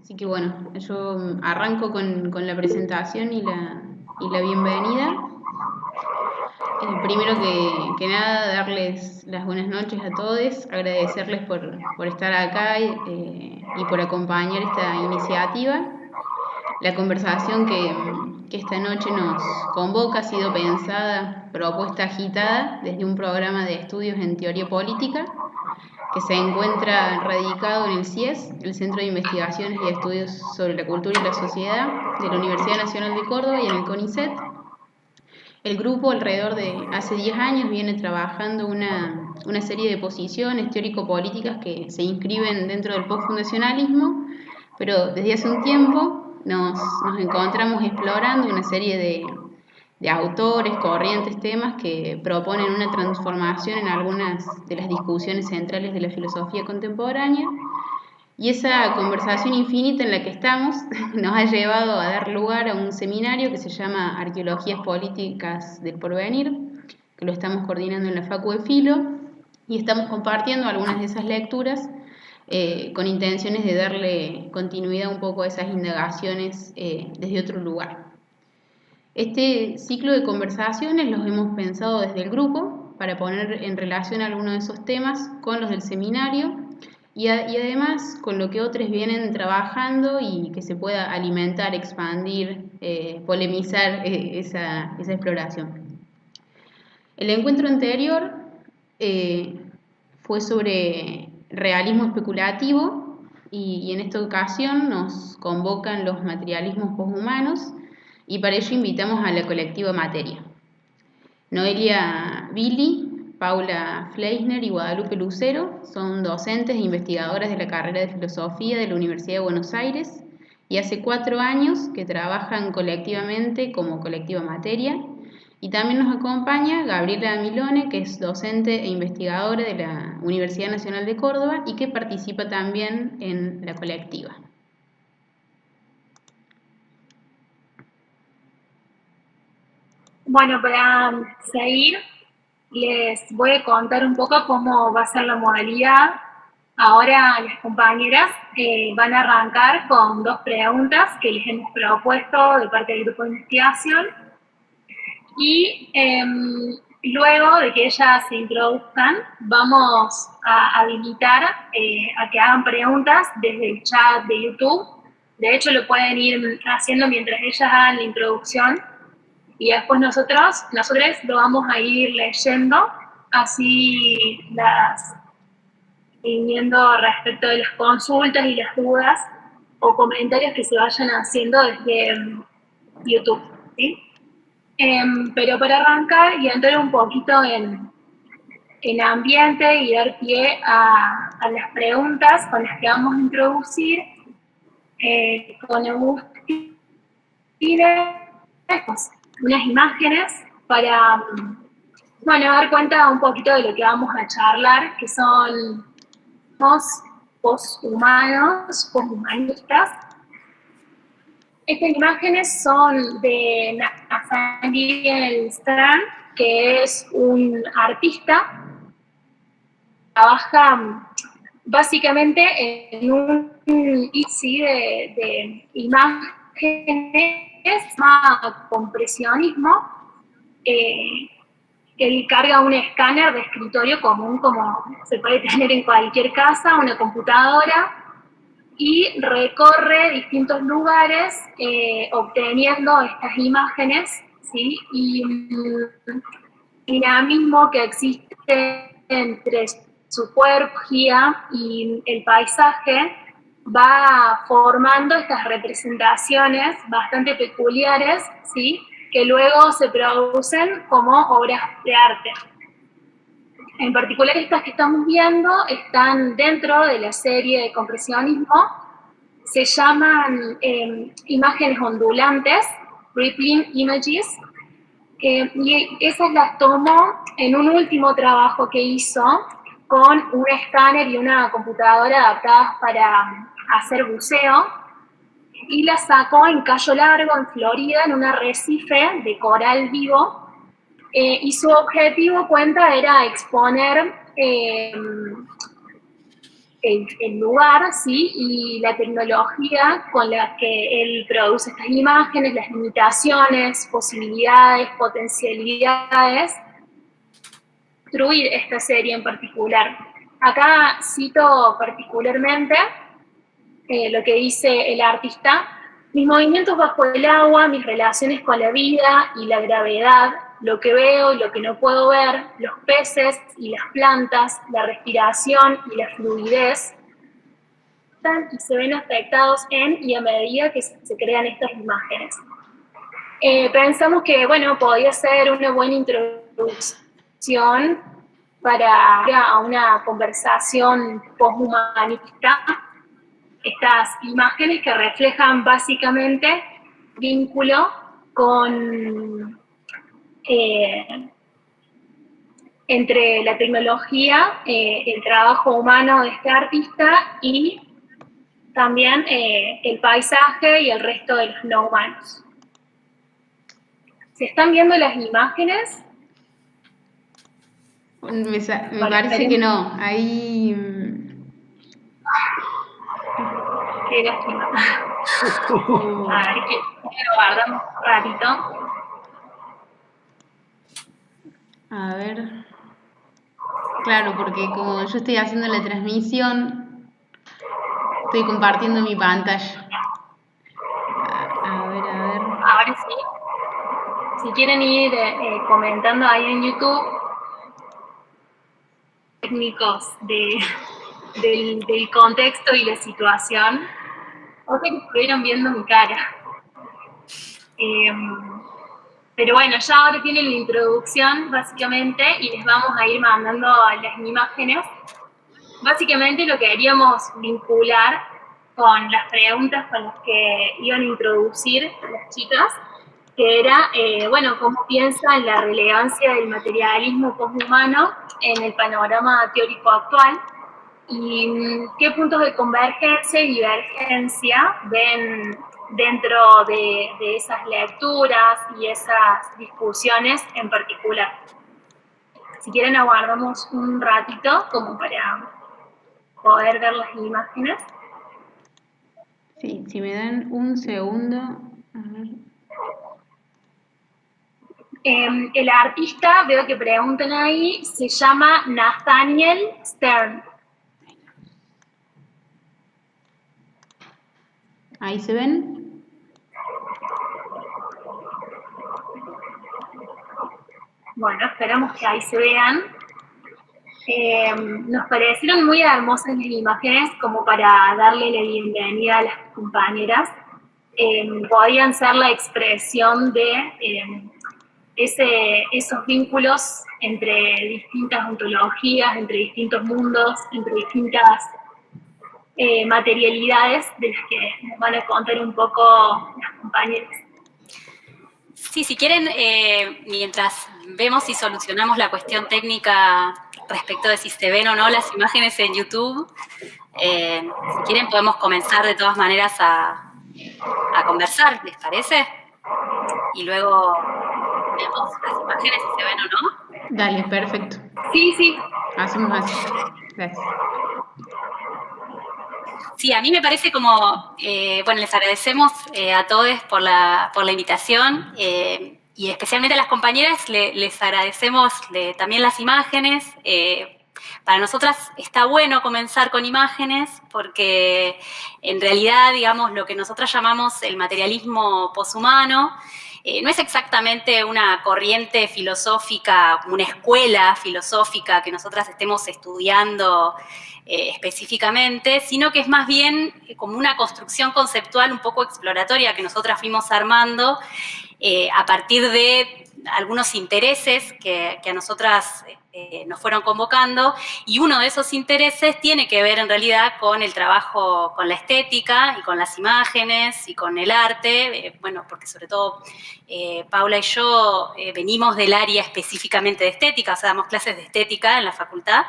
Así que bueno, yo arranco con la presentación y la bienvenida. Primero que nada, darles las buenas noches a todos, agradecerles por estar acá y por acompañar esta iniciativa. La conversación que esta noche nos convoca ha sido pensada, propuesta, agitada desde un programa de estudios en teoría política que se encuentra radicado en el CIES, el Centro de Investigaciones y Estudios sobre la Cultura y la Sociedad de la Universidad Nacional de Córdoba y en el CONICET. El grupo alrededor de hace 10 años viene trabajando una serie de posiciones teórico-políticas que se inscriben dentro del postfundacionalismo, pero desde hace un tiempo nos encontramos explorando una serie de autores, corrientes, temas que proponen una transformación en algunas de las discusiones centrales de la filosofía contemporánea. Y esa conversación infinita en la que estamos nos ha llevado a dar lugar a un seminario que se llama Arqueologías Políticas del Porvenir, que lo estamos coordinando en la Facu de Filo, y estamos compartiendo algunas de esas lecturas con intenciones de darle continuidad un poco a esas indagaciones desde otro lugar. Este ciclo de conversaciones los hemos pensado desde el grupo para poner en relación algunos de esos temas con los del seminario y además con lo que otros vienen trabajando y que se pueda alimentar, expandir, polemizar esa exploración. El encuentro anterior fue sobre realismo especulativo y en esta ocasión nos convocan los materialismos poshumanos y para ello invitamos a la colectiva Materia. Noelia Billy, Paula Fleisner y Guadalupe Lucero son docentes e investigadoras de la carrera de Filosofía de la Universidad de Buenos Aires y hace 4 años que trabajan colectivamente como colectiva Materia. Y también nos acompaña Gabriela Milone, que es docente e investigadora de la Universidad Nacional de Córdoba y que participa también en la colectiva. Bueno, para seguir, les voy a contar un poco cómo va a ser la modalidad. Ahora las compañeras van a arrancar con 2 preguntas que les hemos propuesto de parte del grupo de investigación y luego de que ellas se introduzcan, vamos a habilitar a que hagan preguntas desde el chat de YouTube. De hecho, lo pueden ir haciendo mientras ellas hagan la introducción y después nosotros lo vamos a ir leyendo, así las viendo respecto de las consultas y las dudas o comentarios que se vayan haciendo desde YouTube, ¿sí? Pero para arrancar y entrar un poquito en ambiente y dar pie a las preguntas con las que vamos a introducir, con Agustín, unas imágenes para, bueno, dar cuenta un poquito de lo que vamos a charlar, que son posthumanos, posthumanistas. Estas imágenes son de Nathaniel Strand, que es un artista, trabaja básicamente en un ITSI de imágenes, compresionismo. Él carga un escáner de escritorio común como se puede tener en cualquier casa, una computadora, y recorre distintos lugares obteniendo estas imágenes, ¿sí? Y el dinamismo que existe entre su cuerpo y el paisaje va formando estas representaciones bastante peculiares, ¿sí? Que luego se producen como obras de arte. En particular estas que estamos viendo están dentro de la serie de compresionismo, se llaman imágenes ondulantes, rippling images, y esas las tomó en un último trabajo que hizo con un escáner y una computadora adaptadas para hacer buceo, y las sacó en Cayo Largo, en Florida, en un arrecife de coral vivo, y su objetivo, cuenta, era exponer el lugar, ¿sí? Y la tecnología con la que él produce estas imágenes, las limitaciones, posibilidades, potencialidades, construir esta serie en particular. Acá cito particularmente lo que dice el artista: mis movimientos bajo el agua, mis relaciones con la vida y la gravedad, lo que veo y lo que no puedo ver, los peces y las plantas, la respiración y la fluidez, y se ven afectados en y a medida que se crean estas imágenes. Pensamos que, bueno, podía ser una buena introducción para una conversación posthumanista, estas imágenes que reflejan básicamente vínculo con entre la tecnología, el trabajo humano de este artista y también el paisaje y el resto de los no humanos. ¿Se están viendo las imágenes? Me parece que no. Ahí... Qué lástima. A ver, que lo guardamos un ratito. A ver. Claro, porque como yo estoy haciendo la transmisión, estoy compartiendo mi pantalla. A ver, a ver. Ahora sí. Si quieren ir comentando ahí en YouTube, técnicos del contexto y la situación, o que estuvieron viendo mi cara. Pero bueno, ya ahora tienen la introducción, básicamente, y les vamos a ir mandando las imágenes. Básicamente lo que queríamos vincular con las preguntas con las que iban a introducir las chicas, que era, bueno, cómo piensan la relevancia del materialismo poshumano en el panorama teórico actual y qué puntos de convergencia y divergencia ven dentro de esas lecturas y esas discusiones en particular. Si quieren aguardamos un ratito como para poder ver las imágenes. Sí, si me dan un segundo. A ver. El artista, veo que preguntan ahí, se llama Nathaniel Stern. Ahí se ven. Bueno, esperamos que ahí se vean. Nos parecieron muy hermosas las imágenes como para darle la bienvenida a las compañeras. Podían ser la expresión de esos vínculos entre distintas ontologías, entre distintos mundos, entre distintas materialidades de las que nos van a contar un poco las compañeras. Sí, si quieren, mientras vemos y solucionamos la cuestión técnica respecto de si se ven o no las imágenes en YouTube, si quieren podemos comenzar de todas maneras a conversar, ¿les parece? Y luego vemos las imágenes si se ven o no. Dale, perfecto. Sí, sí. Hacemos así. Gracias. Sí, a mí me parece como, bueno, les agradecemos a todos por la invitación y especialmente a las compañeras les agradecemos también las imágenes. Para nosotras está bueno comenzar con imágenes porque en realidad, digamos, lo que nosotras llamamos el materialismo poshumano no es exactamente una corriente filosófica, una escuela filosófica que nosotras estemos estudiando específicamente, sino que es más bien como una construcción conceptual un poco exploratoria que nosotras fuimos armando a partir de algunos intereses que a nosotras nos fueron convocando, y uno de esos intereses tiene que ver en realidad con el trabajo con la estética y con las imágenes y con el arte, bueno, porque sobre todo Paula y yo venimos del área específicamente de estética, o sea, damos clases de estética en la facultad.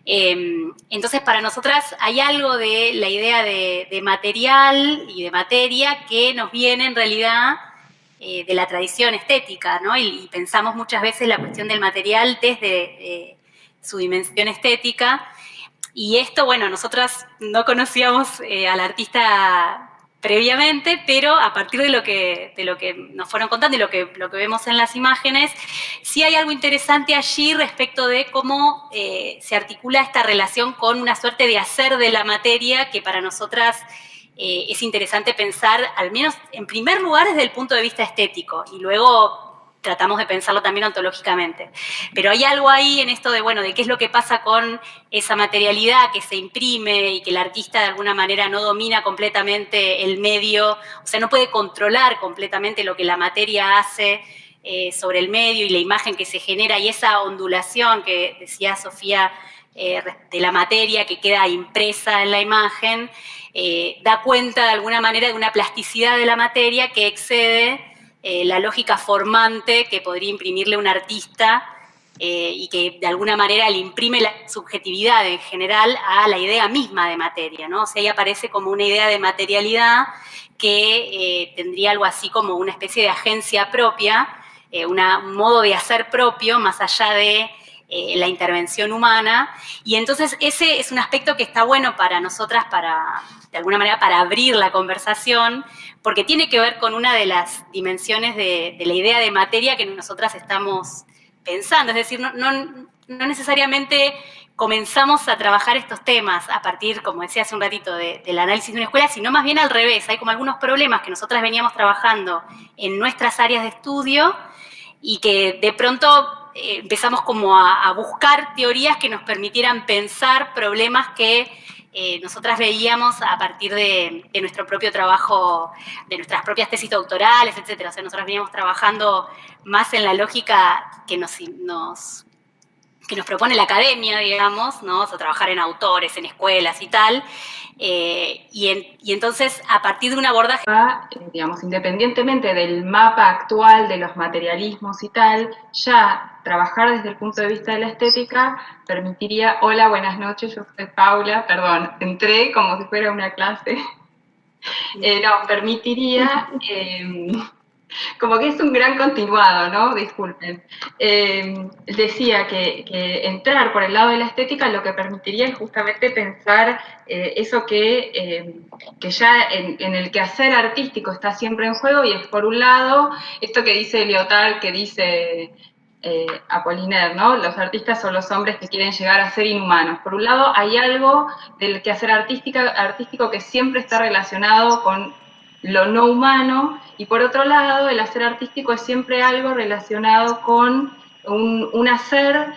Entonces, para nosotras hay algo de la idea de material y de materia que nos viene en realidad de la tradición estética, ¿no? Y pensamos muchas veces la cuestión del material desde su dimensión estética. Y esto, bueno, nosotras no conocíamos al artista previamente, pero a partir de lo que nos fueron contando y lo que vemos en las imágenes, sí hay algo interesante allí respecto de cómo se articula esta relación con una suerte de hacer de la materia que para nosotras es interesante pensar, al menos en primer lugar desde el punto de vista estético, y luego tratamos de pensarlo también ontológicamente. Pero hay algo ahí en esto de, bueno, de qué es lo que pasa con esa materialidad que se imprime y que el artista de alguna manera no domina completamente el medio, o sea, no puede controlar completamente lo que la materia hace sobre el medio y la imagen que se genera, y esa ondulación que decía Sofía de la materia que queda impresa en la imagen, da cuenta de alguna manera de una plasticidad de la materia que excede la lógica formante que podría imprimirle un artista y que de alguna manera le imprime la subjetividad en general a la idea misma de materia, ¿no? O sea, ahí aparece como una idea de materialidad que tendría algo así como una especie de agencia propia, un modo de hacer propio, más allá de la intervención humana, y entonces ese es un aspecto que está bueno para nosotras, de alguna manera para abrir la conversación, porque tiene que ver con una de las dimensiones de la idea de materia que nosotras estamos pensando, es decir, no necesariamente comenzamos a trabajar estos temas a partir, como decía hace un ratito, del análisis de una escuela, sino más bien al revés. Hay como algunos problemas que nosotras veníamos trabajando en nuestras áreas de estudio y que de pronto empezamos como a buscar teorías que nos permitieran pensar problemas que nosotras veíamos a partir de nuestro propio trabajo, de nuestras propias tesis doctorales, etcétera. O sea, nosotras veníamos trabajando más en la lógica que nos propone la academia, digamos, ¿no? O sea, trabajar en autores, en escuelas y tal. Y entonces, a partir de un abordaje... Digamos, independientemente del mapa actual de los materialismos y tal, ya trabajar desde el punto de vista de la estética permitiría... Hola, buenas noches, yo soy Paula, perdón, entré como si fuera una clase. No, permitiría... como que es un gran continuado, ¿no? Disculpen. Decía que entrar por el lado de la estética lo que permitiría es justamente pensar eso que ya en el quehacer artístico está siempre en juego, y es por un lado esto que dice Lyotard, que dice Apollinaire, ¿no? Los artistas son los hombres que quieren llegar a ser inhumanos. Por un lado hay algo del quehacer artístico que siempre está relacionado con lo no humano, y por otro lado el hacer artístico es siempre algo relacionado con un hacer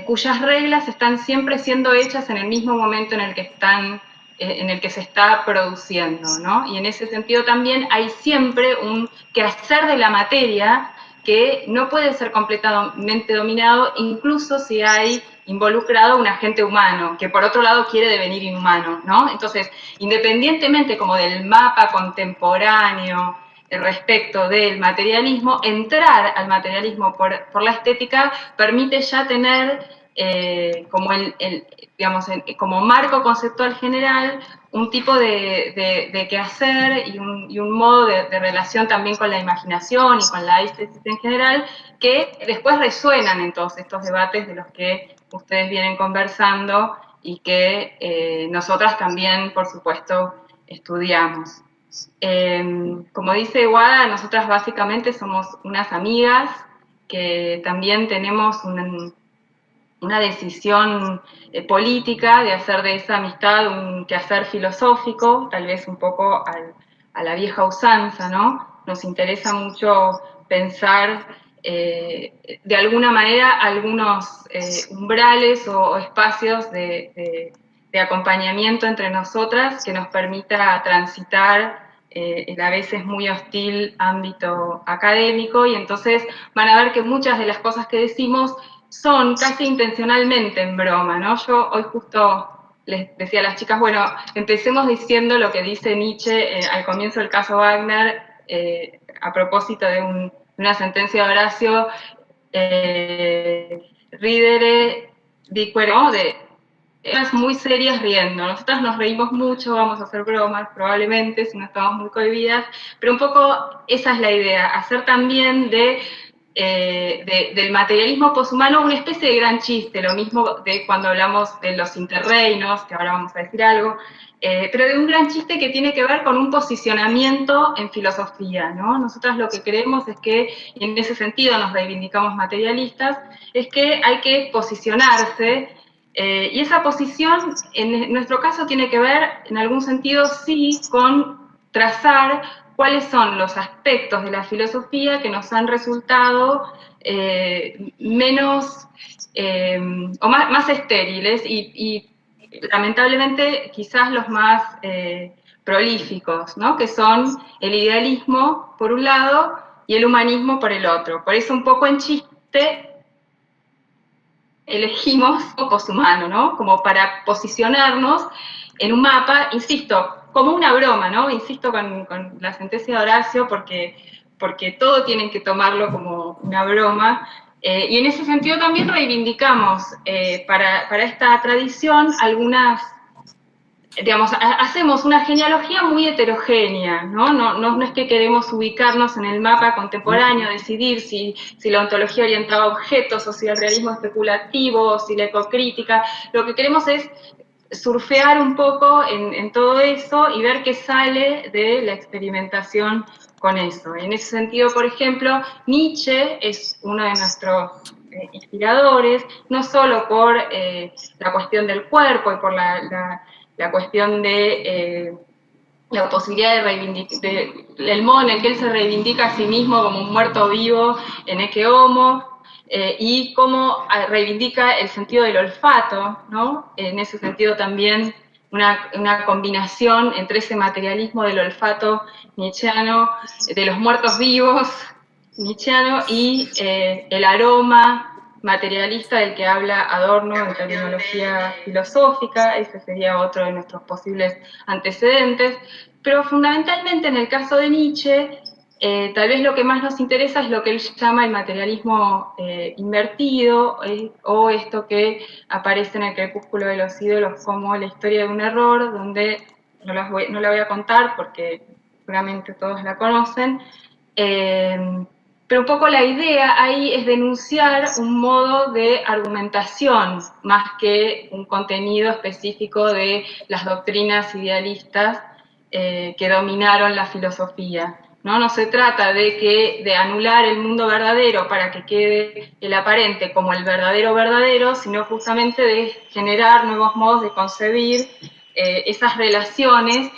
cuyas reglas están siempre siendo hechas en el mismo momento en el que se está produciendo, ¿no? Y en ese sentido también hay siempre un quehacer de la materia que no puede ser completamente dominado, incluso si hay involucrado un agente humano, que por otro lado quiere devenir inhumano, ¿no? Entonces, independientemente como del mapa contemporáneo respecto del materialismo, entrar al materialismo por la estética permite ya tener como digamos, como marco conceptual general un tipo de quehacer y un modo de relación también con la imaginación y con la estética en general, que después resuenan en todos estos debates de los que ustedes vienen conversando y que nosotras también, por supuesto, estudiamos. Como dice Guada, nosotras básicamente somos unas amigas que también tenemos una decisión política de hacer de esa amistad un quehacer filosófico, tal vez un poco a la vieja usanza, ¿no? Nos interesa mucho pensar de alguna manera algunos umbrales o espacios de acompañamiento entre nosotras que nos permita transitar el a veces muy hostil ámbito académico, y entonces van a ver que muchas de las cosas que decimos son casi intencionalmente en broma, ¿no? Yo hoy justo les decía a las chicas, bueno, empecemos diciendo lo que dice Nietzsche al comienzo del caso Wagner, a propósito de una sentencia de Horacio, ridere diquere, ¿no? De cosas muy serias riendo. Nosotras nos reímos mucho, vamos a hacer bromas probablemente, si no estamos muy cohibidas, pero un poco esa es la idea, hacer también de del materialismo poshumano una especie de gran chiste, lo mismo de cuando hablamos de los interreinos, que ahora vamos a decir algo, pero de un gran chiste que tiene que ver con un posicionamiento en filosofía, ¿no? Nosotras lo que creemos es que, y en ese sentido nos reivindicamos materialistas, es que hay que posicionarse, y esa posición, en nuestro caso, tiene que ver, en algún sentido, sí, con trazar cuáles son los aspectos de la filosofía que nos han resultado menos o más estériles y lamentablemente quizás los más prolíficos, ¿no? Que son el idealismo por un lado y el humanismo por el otro. Por eso un poco en chiste elegimos un poshumano, ¿no? Como para posicionarnos en un mapa, insisto, como una broma, ¿no? Insisto con la sentencia de Horacio porque todo tienen que tomarlo como una broma, y en ese sentido también reivindicamos para esta tradición algunas, digamos, hacemos una genealogía muy heterogénea, ¿no? No es que queremos ubicarnos en el mapa contemporáneo, decidir si la ontología orientada a objetos, o si el realismo especulativo, o si la ecocrítica. Lo que queremos es surfear un poco en todo eso y ver qué sale de la experimentación con eso. En ese sentido, por ejemplo, Nietzsche es uno de nuestros inspiradores, no solo por la cuestión del cuerpo y por la cuestión de la posibilidad de reivindicar, el modo en el que él se reivindica a sí mismo como un muerto vivo en Ecce Homo, y cómo reivindica el sentido del olfato, ¿no? En ese sentido también una combinación entre ese materialismo del olfato nietzscheano, de los muertos vivos nietzscheano, y el aroma materialista del que habla Adorno en terminología filosófica. Ese sería otro de nuestros posibles antecedentes, pero fundamentalmente en el caso de Nietzsche, tal vez lo que más nos interesa es lo que él llama el materialismo invertido, o esto que aparece en el Crepúsculo de los ídolos como la historia de un error, donde no la voy a contar porque seguramente todos la conocen, pero un poco la idea ahí es denunciar un modo de argumentación más que un contenido específico de las doctrinas idealistas que dominaron la filosofía. No se trata de anular el mundo verdadero para que quede el aparente como el verdadero, sino justamente de generar nuevos modos de concebir esas relaciones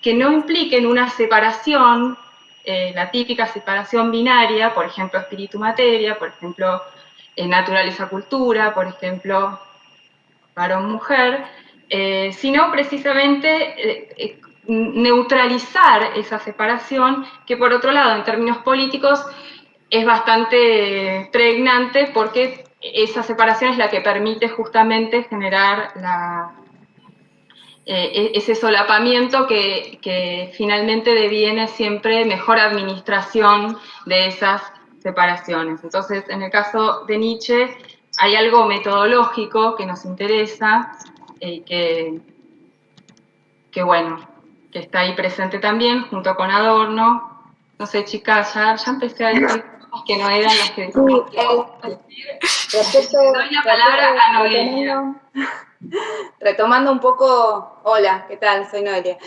que no impliquen una separación, la típica separación binaria, por ejemplo, espíritu-materia, por ejemplo, naturaleza-cultura, por ejemplo, varón-mujer, sino precisamente neutralizar esa separación, que por otro lado, en términos políticos, es bastante pregnante porque esa separación es la que permite justamente generar ese solapamiento que finalmente deviene siempre mejor administración de esas separaciones. Entonces, en el caso de Nietzsche, hay algo metodológico que nos interesa, que bueno, que está ahí presente también, junto con Adorno. No sé, chicas, ya empecé a decir cosas que no eran las que decíamos. Doy la palabra a Noelia. Retomando un poco, hola, ¿qué tal? Soy Noelia.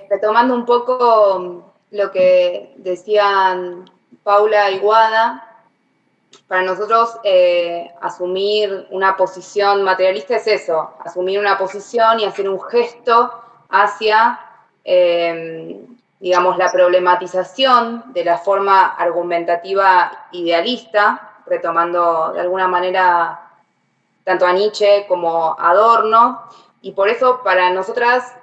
Retomando un poco lo que decían Paula y Guada, para nosotros asumir una posición materialista es eso, asumir una posición y hacer un gesto hacia, digamos, la problematización de la forma argumentativa idealista, retomando de alguna manera tanto a Nietzsche como a Adorno, y por eso para nosotras,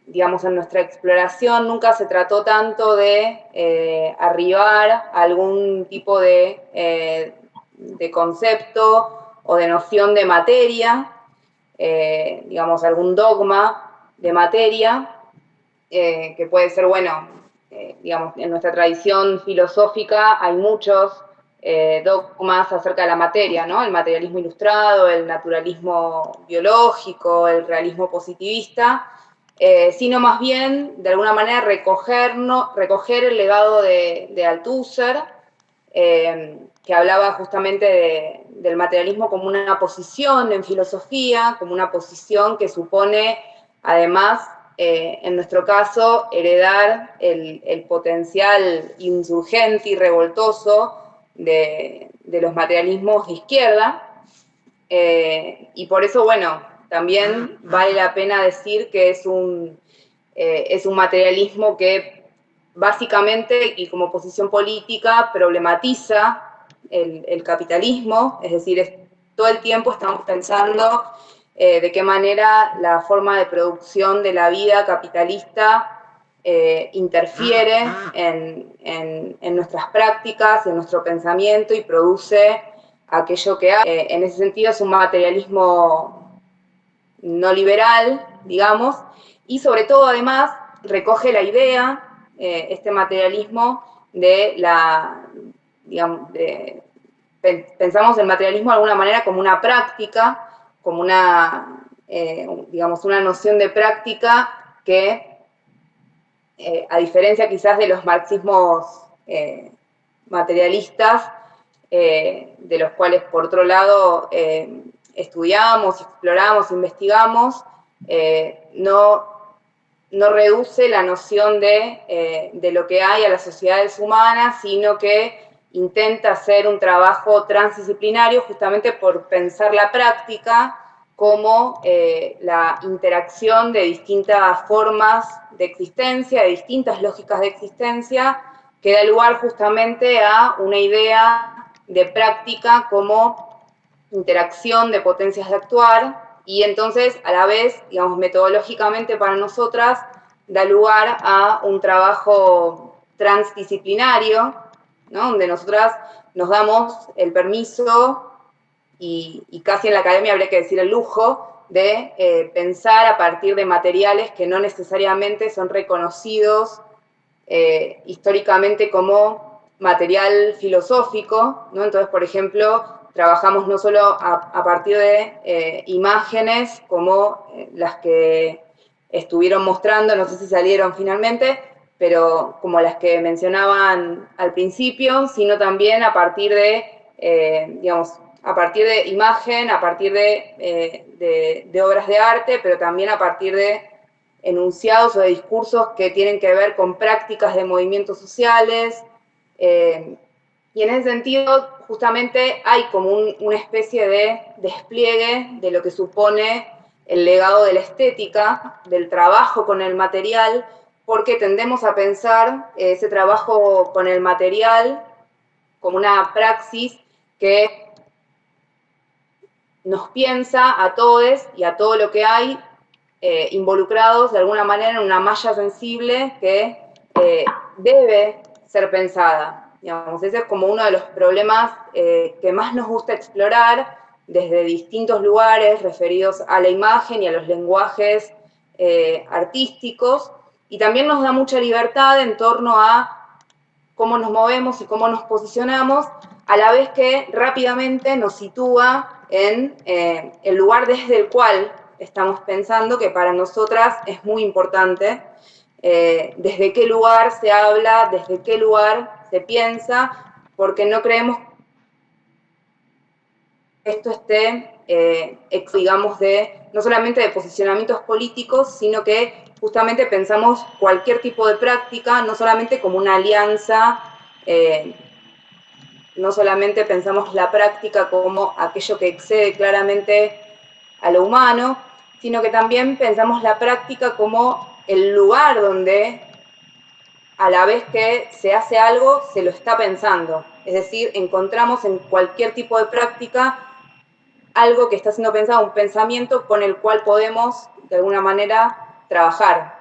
digamos, en nuestra exploración nunca se trató tanto de arribar a algún tipo de concepto o de noción de materia, digamos, algún dogma de materia, que puede ser, bueno, digamos, en nuestra tradición filosófica hay muchos dogmas acerca de la materia, ¿no? El materialismo ilustrado, el naturalismo biológico, el realismo positivista, sino más bien, de alguna manera, recoger el legado de Althusser, que hablaba justamente del materialismo como una posición en filosofía, como una posición que supone, además, en nuestro caso, heredar el potencial insurgente y revoltoso de los materialismos de izquierda, y por eso, bueno, también vale la pena decir que es un materialismo que básicamente, y como posición política, problematiza el capitalismo, es decir, todo el tiempo estamos pensando de qué manera la forma de producción de la vida capitalista interfiere en nuestras prácticas, en nuestro pensamiento y produce aquello que hay. En ese sentido es un materialismo no liberal, digamos, y sobre todo además recoge la idea, este materialismo de digamos, pensamos el materialismo de alguna manera como una práctica, como digamos, una noción de práctica que, a diferencia quizás de los marxismos materialistas, de los cuales por otro lado estudiamos, exploramos, investigamos, no reduce la noción de lo que hay a las sociedades humanas, sino que intenta hacer un trabajo transdisciplinario justamente por pensar la práctica como la interacción de distintas formas de existencia, de distintas lógicas de existencia, que da lugar justamente a una idea de práctica como interacción de potencias de actuar, y entonces a la vez, digamos, metodológicamente para nosotras, da lugar a un trabajo transdisciplinario, ¿no? Donde nosotras nos damos el permiso, y casi en la academia habría que decir el lujo, de pensar a partir de materiales que no necesariamente son reconocidos históricamente como material filosófico, ¿no? Entonces, por ejemplo, trabajamos no solo a partir de imágenes como las que estuvieron mostrando, no sé si salieron finalmente, pero como las que mencionaban al principio, sino también a partir de, digamos, a partir de imagen, a partir de obras de arte, pero también a partir de enunciados o de discursos que tienen que ver con prácticas de movimientos sociales, y en ese sentido justamente hay como una especie de despliegue de lo que supone el legado de la estética, del trabajo con el material, porque tendemos a pensar ese trabajo con el material como una praxis que nos piensa a todos y a todo lo que hay involucrados de alguna manera en una malla sensible que debe ser pensada. Digamos, ese es como uno de los problemas que más nos gusta explorar desde distintos lugares referidos a la imagen y a los lenguajes artísticos, y también nos da mucha libertad en torno a cómo nos movemos y cómo nos posicionamos, a la vez que rápidamente nos sitúa en el lugar desde el cual estamos pensando, que para nosotras es muy importante, desde qué lugar se habla, desde qué lugar se piensa, porque no creemos que esto esté, digamos, no solamente de posicionamientos políticos, sino que justamente pensamos cualquier tipo de práctica, no solamente como una alianza, no solamente pensamos la práctica como aquello que excede claramente a lo humano, sino que también pensamos la práctica como el lugar donde, a la vez que se hace algo, se lo está pensando. Es decir, encontramos en cualquier tipo de práctica algo que está siendo pensado, un pensamiento con el cual podemos, de alguna manera, trabajar.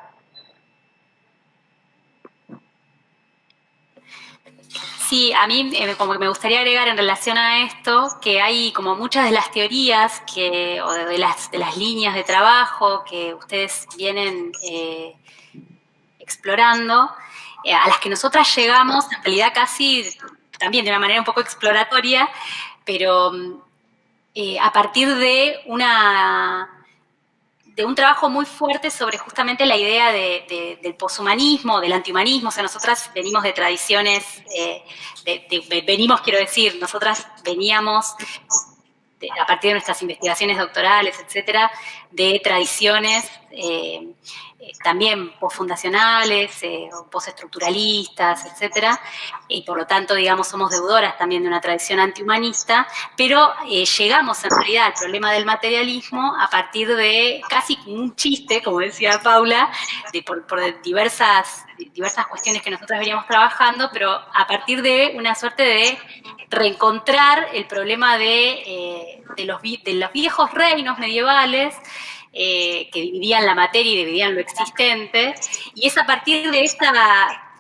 Sí, a mí como que me gustaría agregar en relación a esto que hay como muchas de las teorías o de las líneas de trabajo que ustedes vienen explorando, a las que nosotras llegamos en realidad casi también de una manera un poco exploratoria, pero a partir de de un trabajo muy fuerte sobre justamente la idea del poshumanismo, del antihumanismo. O sea, nosotras venimos de tradiciones, nosotras veníamos, a partir de nuestras investigaciones doctorales, etcétera, de tradiciones también posfundacionales, postestructuralistas, etcétera, y por lo tanto, digamos, somos deudoras también de una tradición antihumanista, pero llegamos en realidad al problema del materialismo a partir de casi un chiste, como decía Paula, por diversas cuestiones que nosotros veníamos trabajando, pero a partir de una suerte de reencontrar el problema de los viejos reinos medievales que dividían la materia y dividían lo existente, y es a partir de esta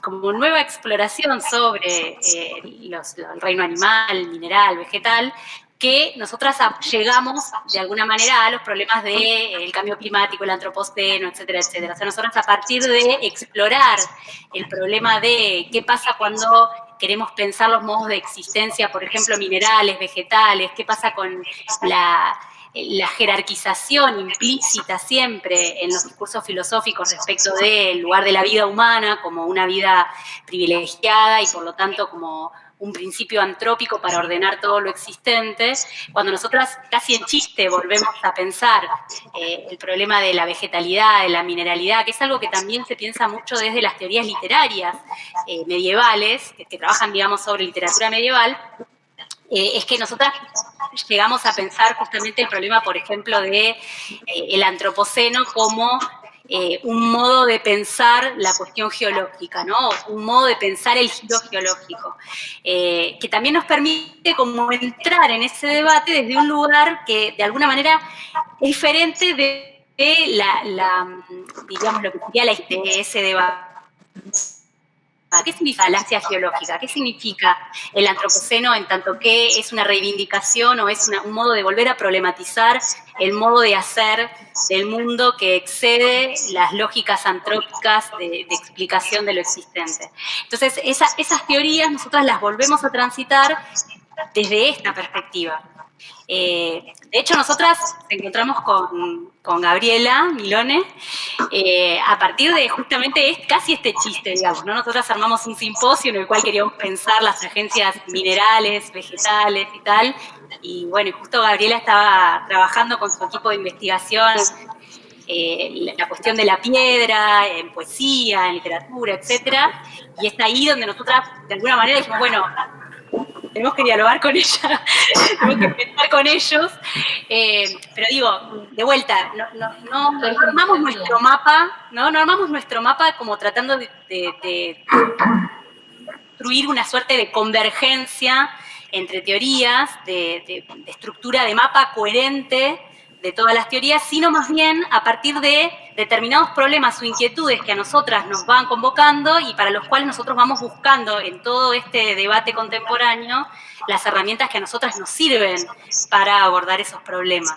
como nueva exploración sobre el reino animal, mineral, vegetal, que nosotras llegamos de alguna manera a los problemas del cambio climático, el antropoceno, etcétera, etcétera. O sea, nosotras a partir de explorar el problema de qué pasa cuando queremos pensar los modos de existencia, por ejemplo, minerales, vegetales, qué pasa con la jerarquización implícita siempre en los discursos filosóficos respecto del lugar de la vida humana como una vida privilegiada y por lo tanto como un principio antrópico para ordenar todo lo existente, cuando nosotras casi en chiste volvemos a pensar el problema de la vegetalidad, de la mineralidad, que es algo que también se piensa mucho desde las teorías literarias medievales, que trabajan, digamos, sobre literatura medieval, es que nosotras llegamos a pensar justamente el problema, por ejemplo, de el antropoceno como un modo de pensar la cuestión geológica, ¿no? Un modo de pensar el giro geológico, que también nos permite como entrar en ese debate desde un lugar que de alguna manera es diferente de digamos, lo que sería de ese debate. ¿Qué significa falacia geológica? ¿Qué significa el antropoceno en tanto que es una reivindicación o es un modo de volver a problematizar el modo de hacer del mundo que excede las lógicas antrópicas de explicación de lo existente? Entonces, esas teorías nosotras las volvemos a transitar desde esta perspectiva. De hecho, nosotras nos encontramos con Gabriela Milone a partir de justamente casi este chiste, digamos, ¿no? Nosotras armamos un simposio en el cual queríamos pensar las agencias minerales, vegetales y tal, y bueno, justo Gabriela estaba trabajando con su equipo de investigación la cuestión de la piedra, en poesía, en literatura, etcétera, y es ahí donde nosotras, de alguna manera, dijimos, bueno, tenemos que dialogar con ella, tenemos que pensar con ellos, pero digo, de vuelta, no armamos nuestro mapa, no armamos nuestro mapa como tratando de construir una suerte de convergencia entre teorías, de estructura de mapa coherente de todas las teorías, sino más bien a partir de determinados problemas o inquietudes que a nosotras nos van convocando y para los cuales nosotros vamos buscando en todo este debate contemporáneo las herramientas que a nosotras nos sirven para abordar esos problemas.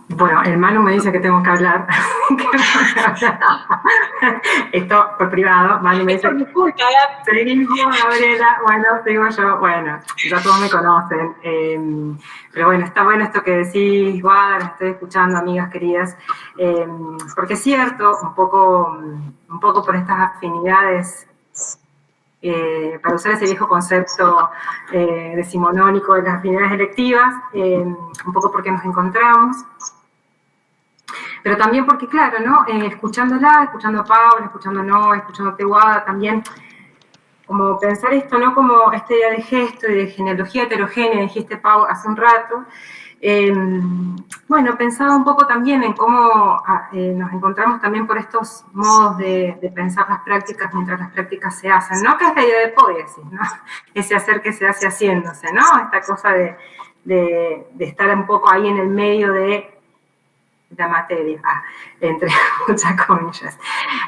Bueno, el Manu me dice que tengo que hablar. Esto por privado. Manu me dice. Seguimos, Gabriela. Bueno, sigo yo. Bueno, ya todos me conocen. Pero bueno, está bueno esto que decís, Guada, lo estoy escuchando, amigas queridas. Porque es cierto, un poco por estas afinidades. Para usar ese viejo concepto decimonónico de las afinidades electivas, un poco porque nos encontramos, pero también porque, claro, ¿no? Escuchándola, escuchando a Paula, escuchando a Noa, escuchando a Tehuada, también como pensar esto, ¿no? Como esta idea de gesto y de genealogía heterogénea, dijiste, Pau, hace un rato. Bueno, pensaba un poco también en cómo nos encontramos también por estos modos de pensar las prácticas mientras las prácticas se hacen, ¿no? Que es la idea de poiesis, ¿no? Ese hacer que se hace haciéndose, ¿no? Esta cosa de estar un poco ahí en el medio de la materia, entre muchas comillas.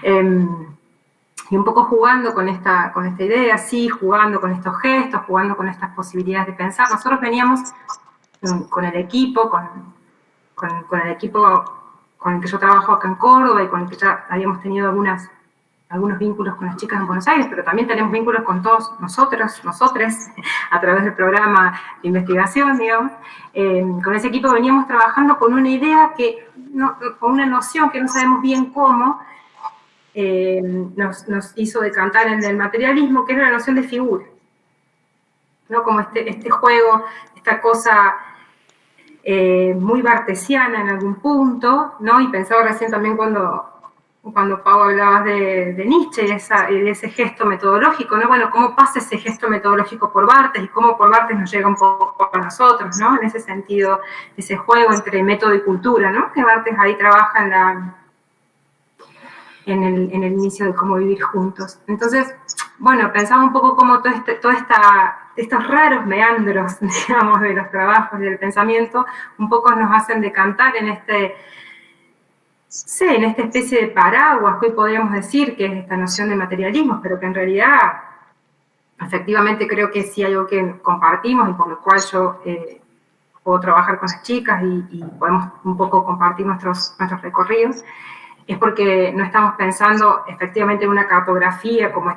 Y un poco jugando con esta idea, sí, jugando con estos gestos, jugando con estas posibilidades de pensar. Nosotros veníamos con el equipo, con el equipo con el que yo trabajo acá en Córdoba y con el que ya habíamos tenido algunas algunos vínculos con las chicas en Buenos Aires, pero también tenemos vínculos con todos nosotros, nosotres, a través del programa de investigación, digamos. Con ese equipo veníamos trabajando con una idea con una noción que no sabemos bien cómo, nos hizo decantar en el materialismo, que era la noción de figura, ¿no? Como este juego, esta cosa muy bartesiana en algún punto, ¿no? Y pensaba recién también cuando Pau hablabas de Nietzsche y de ese gesto metodológico, ¿no? Bueno, ¿cómo pasa ese gesto metodológico por Barthes y cómo por Barthes nos llega un poco a nosotros, ¿no? En ese sentido, ese juego entre método y cultura, ¿no? Que Barthes ahí trabaja en el inicio de cómo vivir juntos. Entonces, bueno, pensaba un poco cómo estos raros meandros, digamos, de los trabajos y del pensamiento, un poco nos hacen decantar en esta especie de paraguas que hoy podríamos decir que es esta noción de materialismo, pero que en realidad, efectivamente creo que sí hay algo que compartimos y por lo cual yo puedo trabajar con las chicas y podemos un poco compartir nuestros recorridos, es porque no estamos pensando efectivamente en una cartografía como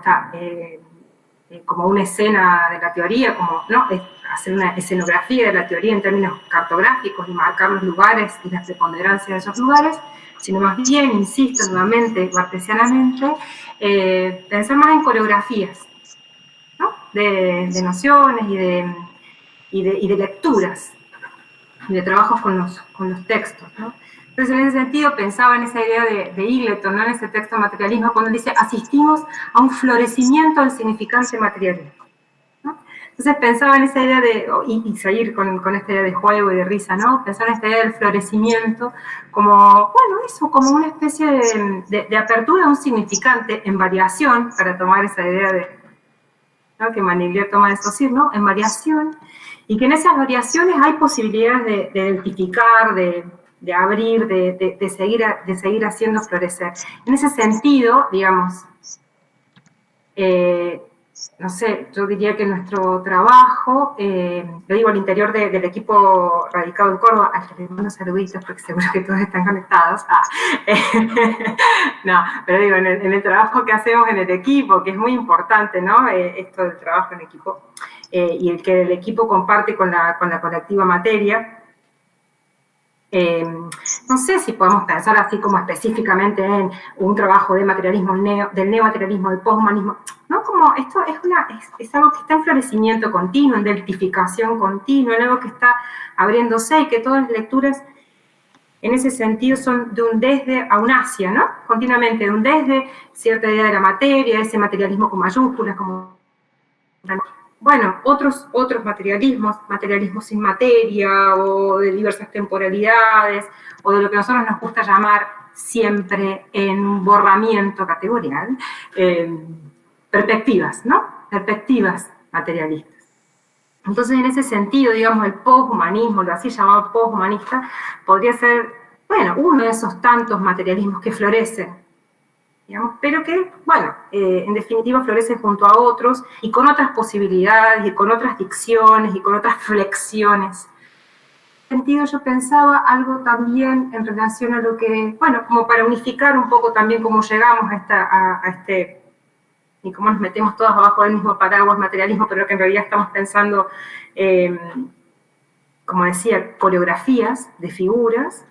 como una escena de la teoría, ¿no? Es hacer una escenografía de la teoría en términos cartográficos y marcar los lugares y las preponderancias de esos lugares, sino más bien, insisto nuevamente, bartesianamente, pensar más en coreografías, ¿no? De nociones y de lecturas, y de trabajos con los textos, ¿no? Entonces, en ese sentido, pensaba en esa idea de Eagleton, ¿no? En ese texto Materialismo, cuando dice, asistimos a un florecimiento del significante materialismo, ¿no? Entonces, pensaba en esa idea y seguir con esta idea de juego y de risa, ¿no? Pensar en esta idea del florecimiento como, bueno, eso, como una especie de apertura a un significante en variación, para tomar esa idea ¿no? Que Maniglier toma de Saussure, ¿no? En variación, y que en esas variaciones hay posibilidades de identificar, de abrir, de seguir haciendo florecer. En ese sentido, digamos, no sé, yo diría que nuestro trabajo, lo digo al interior del equipo radicado en Córdoba, al que les mando saluditos porque seguro que todos están conectados. No, pero digo, en el trabajo que hacemos en el equipo, que es muy importante, ¿no? Esto del trabajo en equipo, y el que el equipo comparte con la colectiva Materia. No sé si podemos pensar así como específicamente en un trabajo de materialismo, del neomaterialismo, del poshumanismo, ¿no? Como esto es algo que está en florecimiento continuo, en deltificación continua, en algo que está abriéndose y que todas las lecturas en ese sentido son de un desde a un hacia, ¿no? Continuamente, de un desde, cierta idea de la materia, ese materialismo con mayúsculas, como... Bueno, otros materialismos sin materia, o de diversas temporalidades, o de lo que a nosotros nos gusta llamar siempre en borramiento categorial, perspectivas, ¿no? Perspectivas materialistas. Entonces, en ese sentido, digamos, el poshumanismo, lo así llamado poshumanista, podría ser, bueno, uno de esos tantos materialismos que florecen, digamos, pero que, bueno, en definitiva florecen junto a otros y con otras posibilidades y con otras dicciones y con otras flexiones. En ese sentido yo pensaba algo también en relación a lo que, bueno, como para unificar un poco también cómo llegamos a este, y cómo nos metemos todos abajo del mismo paraguas materialismo, pero que en realidad estamos pensando, como decía, coreografías de figuras.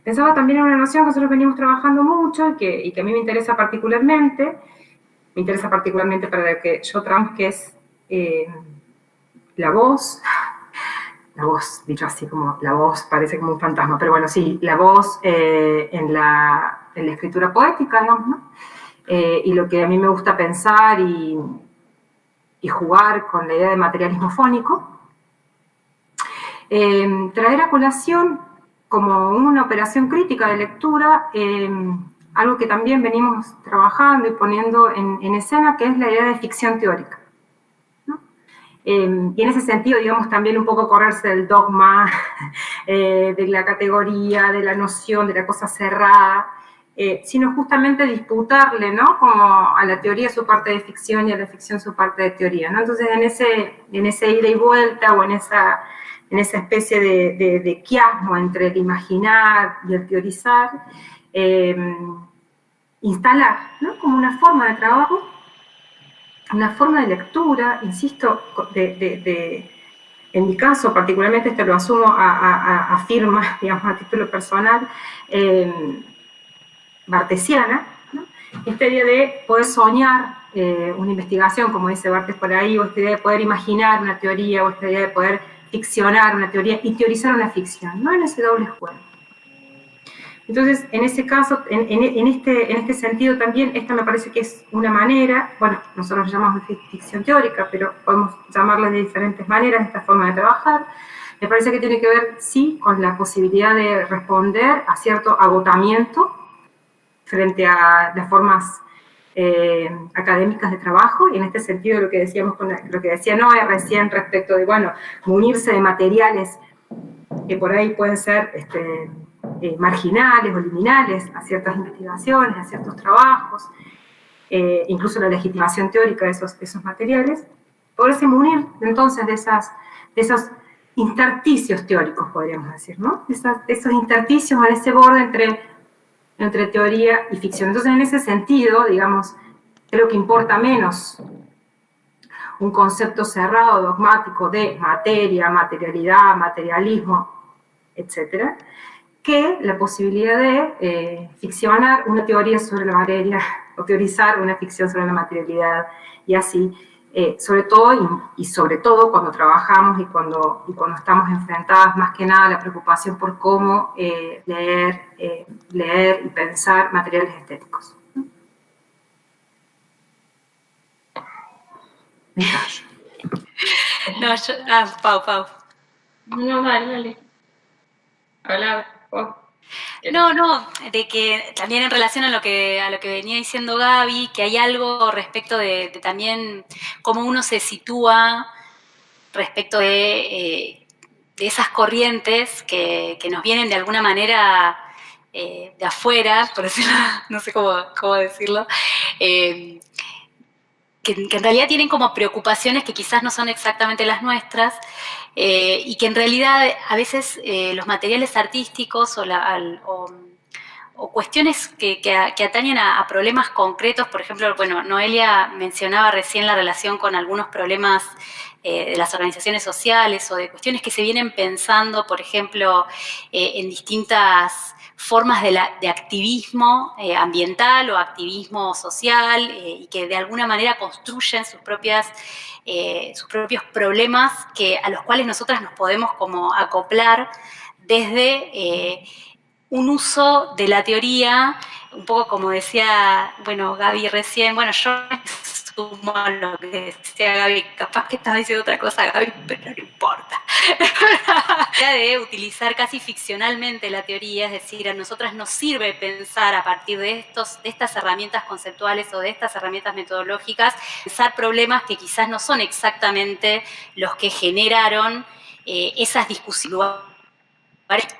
Pensaba también en una noción que nosotros venimos trabajando mucho y que a mí me interesa particularmente para lo que yo trabajo, que es la voz, dicho así como la voz, parece como un fantasma, pero bueno, sí, la voz en la escritura poética, digamos, ¿no? Y lo que a mí me gusta pensar y jugar con la idea de materialismo fónico, traer a colación como una operación crítica de lectura, algo que también venimos trabajando y poniendo en escena, que es la idea de ficción teórica, ¿no? Y en ese sentido, digamos, también un poco correrse del dogma, de la categoría, de la noción, de la cosa cerrada, sino justamente disputarle, ¿no? Como a la teoría su parte de ficción y a la ficción su parte de teoría, ¿no? Entonces, en ese ida y vuelta o en esa especie de quiasmo entre el imaginar y el teorizar, instalar, ¿no? Como una forma de trabajo, una forma de lectura, insisto, en mi caso particularmente, esto lo asumo a firma, digamos, a título personal, bartesiana, ¿no? Esta idea de poder soñar una investigación, como dice Barthes por ahí, o esta idea de poder imaginar una teoría, o esta idea de poder ficcionar una teoría y teorizar una ficción, no en ese doble juego. Entonces, en ese caso, en este sentido también, esta me parece que es una manera, bueno, nosotros lo llamamos ficción teórica, pero podemos llamarla de diferentes maneras, esta forma de trabajar. Me parece que tiene que ver, sí, con la posibilidad de responder a cierto agotamiento frente a las formas académicas de trabajo, y en este sentido lo que decíamos lo que decía Noé recién respecto de, bueno, unirse de materiales que por ahí pueden ser marginales o liminales a ciertas investigaciones, a ciertos trabajos, incluso la legitimación teórica de esos materiales, poderse munir entonces de esos intersticios teóricos, podríamos decir, ¿no? Esos intersticios en ese borde entre teoría y ficción. Entonces, en ese sentido, digamos, creo que importa menos un concepto cerrado, dogmático de materia, materialidad, materialismo, etcétera, que la posibilidad de ficcionar una teoría sobre la materia o teorizar una ficción sobre la materialidad y así, sobre todo cuando trabajamos y cuando estamos enfrentadas más que nada a la preocupación por cómo leer y pensar materiales estéticos. Me callo. No, Pau. No, dale. Hola. Oh. No, de que también en relación a lo que venía diciendo Gaby, que hay algo respecto de también cómo uno se sitúa respecto de esas corrientes que nos vienen de alguna manera de afuera, por decirlo, no sé cómo decirlo, que en realidad tienen como preocupaciones que quizás no son exactamente las nuestras, y que en realidad a veces los materiales artísticos o cuestiones que atañen a problemas concretos, por ejemplo, bueno, Noelia mencionaba recién la relación con algunos problemas de las organizaciones sociales o de cuestiones que se vienen pensando, por ejemplo, en distintas formas de activismo ambiental o activismo social, y que de alguna manera construyen sus propios problemas a los cuales nosotras nos podemos como acoplar desde un uso de la teoría, un poco como decía, bueno, Gaby recién, bueno, yo sumo a lo que decía Gaby, capaz que estaba diciendo otra cosa, Gaby, pero no importa. De utilizar casi ficcionalmente la teoría, es decir, a nosotras nos sirve pensar a partir de estas herramientas conceptuales o de estas herramientas metodológicas, pensar problemas que quizás no son exactamente los que generaron esas discusiones.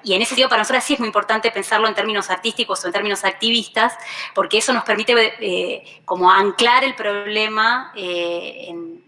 Y en ese sentido, para nosotros sí es muy importante pensarlo en términos artísticos o en términos activistas, porque eso nos permite como anclar el problema en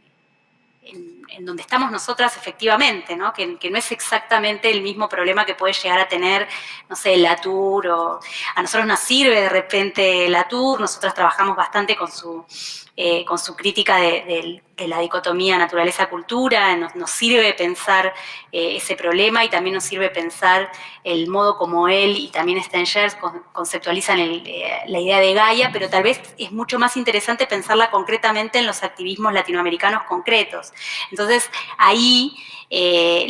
donde estamos nosotras efectivamente, ¿no? Que no es exactamente el mismo problema que puede llegar a tener, no sé, Latour, o a nosotros nos sirve de repente Latour, nosotras trabajamos bastante con su crítica de la dicotomía naturaleza-cultura, nos sirve pensar ese problema, y también nos sirve pensar el modo como él y también Stengers conceptualizan la idea de Gaia, pero tal vez es mucho más interesante pensarla concretamente en los activismos latinoamericanos concretos. Entonces, ahí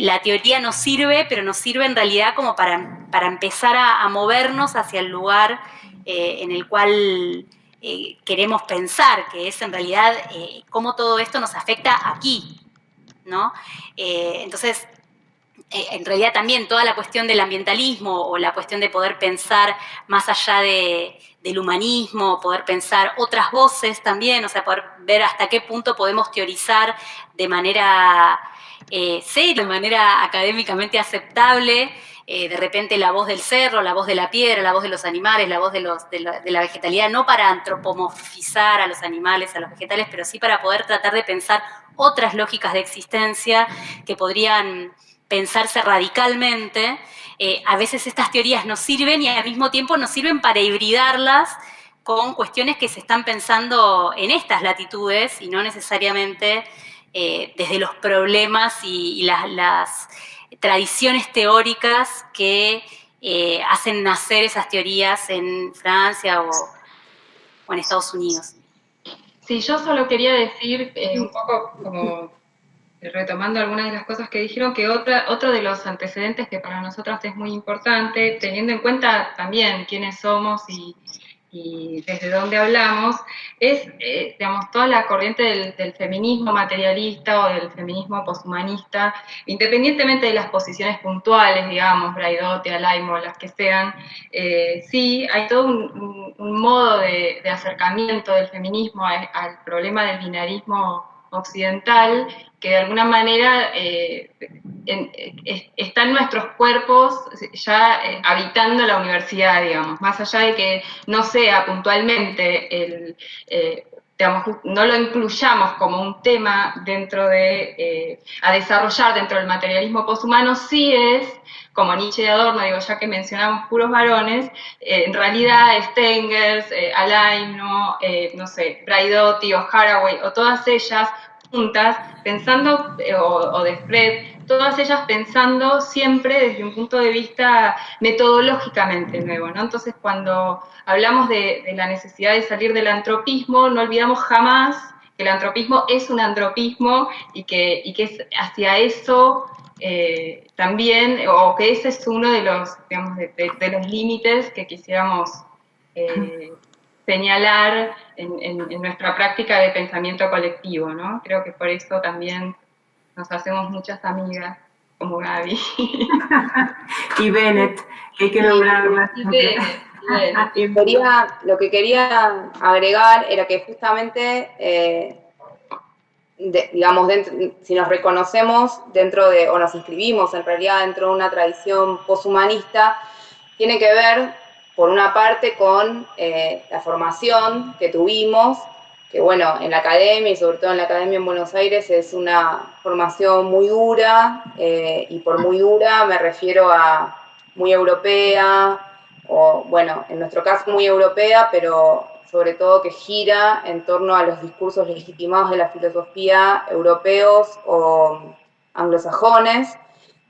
la teoría nos sirve, pero nos sirve en realidad como para empezar a movernos hacia el lugar en el cual queremos pensar, que es en realidad cómo todo esto nos afecta aquí, ¿no? Entonces, en realidad también toda la cuestión del ambientalismo o la cuestión de poder pensar más allá del humanismo, poder pensar otras voces también, o sea, poder ver hasta qué punto podemos teorizar de manera seria, de manera académicamente aceptable, de repente la voz del cerro, la voz de la piedra, la voz de los animales, la voz de la vegetalidad, no para antropomorfizar a los animales, a los vegetales, pero sí para poder tratar de pensar otras lógicas de existencia que podrían pensarse radicalmente. A veces estas teorías nos sirven y al mismo tiempo nos sirven para hibridarlas con cuestiones que se están pensando en estas latitudes y no necesariamente desde los problemas y las tradiciones teóricas que hacen nacer esas teorías en Francia o en Estados Unidos. Sí, yo solo quería decir un poco como retomando algunas de las cosas que dijeron, que otro de los antecedentes que para nosotras es muy importante, teniendo en cuenta también quiénes somos y desde dónde hablamos, es, digamos, toda la corriente del feminismo materialista o del feminismo poshumanista, independientemente de las posiciones puntuales, digamos, Braidotti, Alaimo, las que sean, sí, hay todo un modo de acercamiento del feminismo al problema del binarismo occidental, que de alguna manera está en nuestros cuerpos ya habitando la universidad, digamos, más allá de que no sea puntualmente digamos, no lo incluyamos como un tema dentro a desarrollar dentro del materialismo poshumano, sí es, como Nietzsche y Adorno, digo, ya que mencionamos puros varones, en realidad Stengers, Alaino, no sé, Braidotti o Haraway, o todas ellas juntas, pensando, o de Fred, todas ellas pensando siempre desde un punto de vista metodológicamente nuevo, ¿no? Entonces, cuando hablamos de la necesidad de salir del antropismo, no olvidamos jamás que el antropismo es un antropismo y que es hacia eso también, o que ese es uno de los, digamos, de los límites que quisiéramos señalar en nuestra práctica de pensamiento colectivo, ¿no? Creo que por eso también nos hacemos muchas amigas, como Gaby. Y Bennett, que hay que nombrarla. Lo que quería agregar era que justamente, digamos, si nos reconocemos dentro de, o nos inscribimos en realidad dentro de una tradición poshumanista, tiene que ver, por una parte, con la formación que tuvimos, que bueno, en la academia, y sobre todo en la academia en Buenos Aires, es una formación muy dura, y por muy dura me refiero a muy europea, o bueno, en nuestro caso muy europea, pero sobre todo que gira en torno a los discursos legitimados de la filosofía europeos o anglosajones,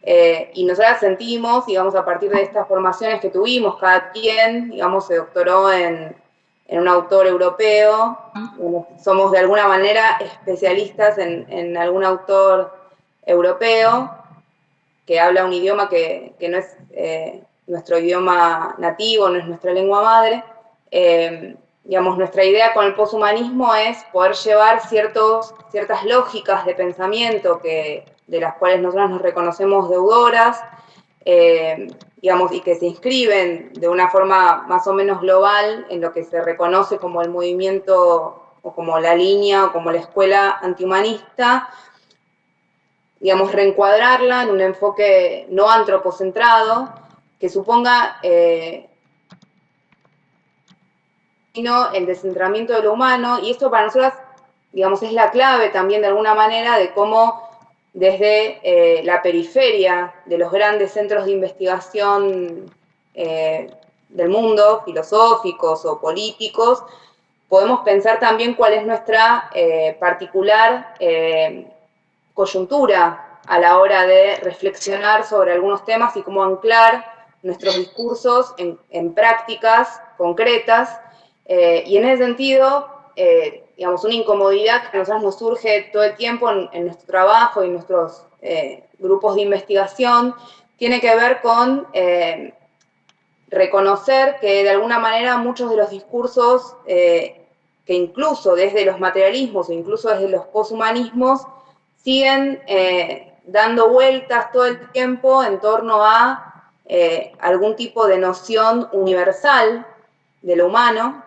y nosotras sentimos, digamos, a partir de estas formaciones que tuvimos, cada quien, digamos, se doctoró en un autor europeo, somos de alguna manera especialistas en algún autor europeo que habla un idioma que no es nuestro idioma nativo, no es nuestra lengua madre. Digamos, nuestra idea con el poshumanismo es poder llevar ciertas lógicas de pensamiento de las cuales nosotros nos reconocemos deudoras, digamos, y que se inscriben de una forma más o menos global en lo que se reconoce como el movimiento, o como la línea, o como la escuela antihumanista, digamos, reencuadrarla en un enfoque no antropocentrado, que suponga sino el descentramiento de lo humano, y esto para nosotras, digamos, es la clave también de alguna manera de cómo desde la periferia de los grandes centros de investigación del mundo, filosóficos o políticos, podemos pensar también cuál es nuestra particular coyuntura a la hora de reflexionar sobre algunos temas y cómo anclar nuestros discursos en prácticas concretas. Y en ese sentido, digamos, una incomodidad que a nosotros nos surge todo el tiempo en nuestro trabajo y en nuestros grupos de investigación, tiene que ver con reconocer que de alguna manera muchos de los discursos que incluso desde los materialismos o incluso desde los poshumanismos siguen dando vueltas todo el tiempo en torno a algún tipo de noción universal de lo humano.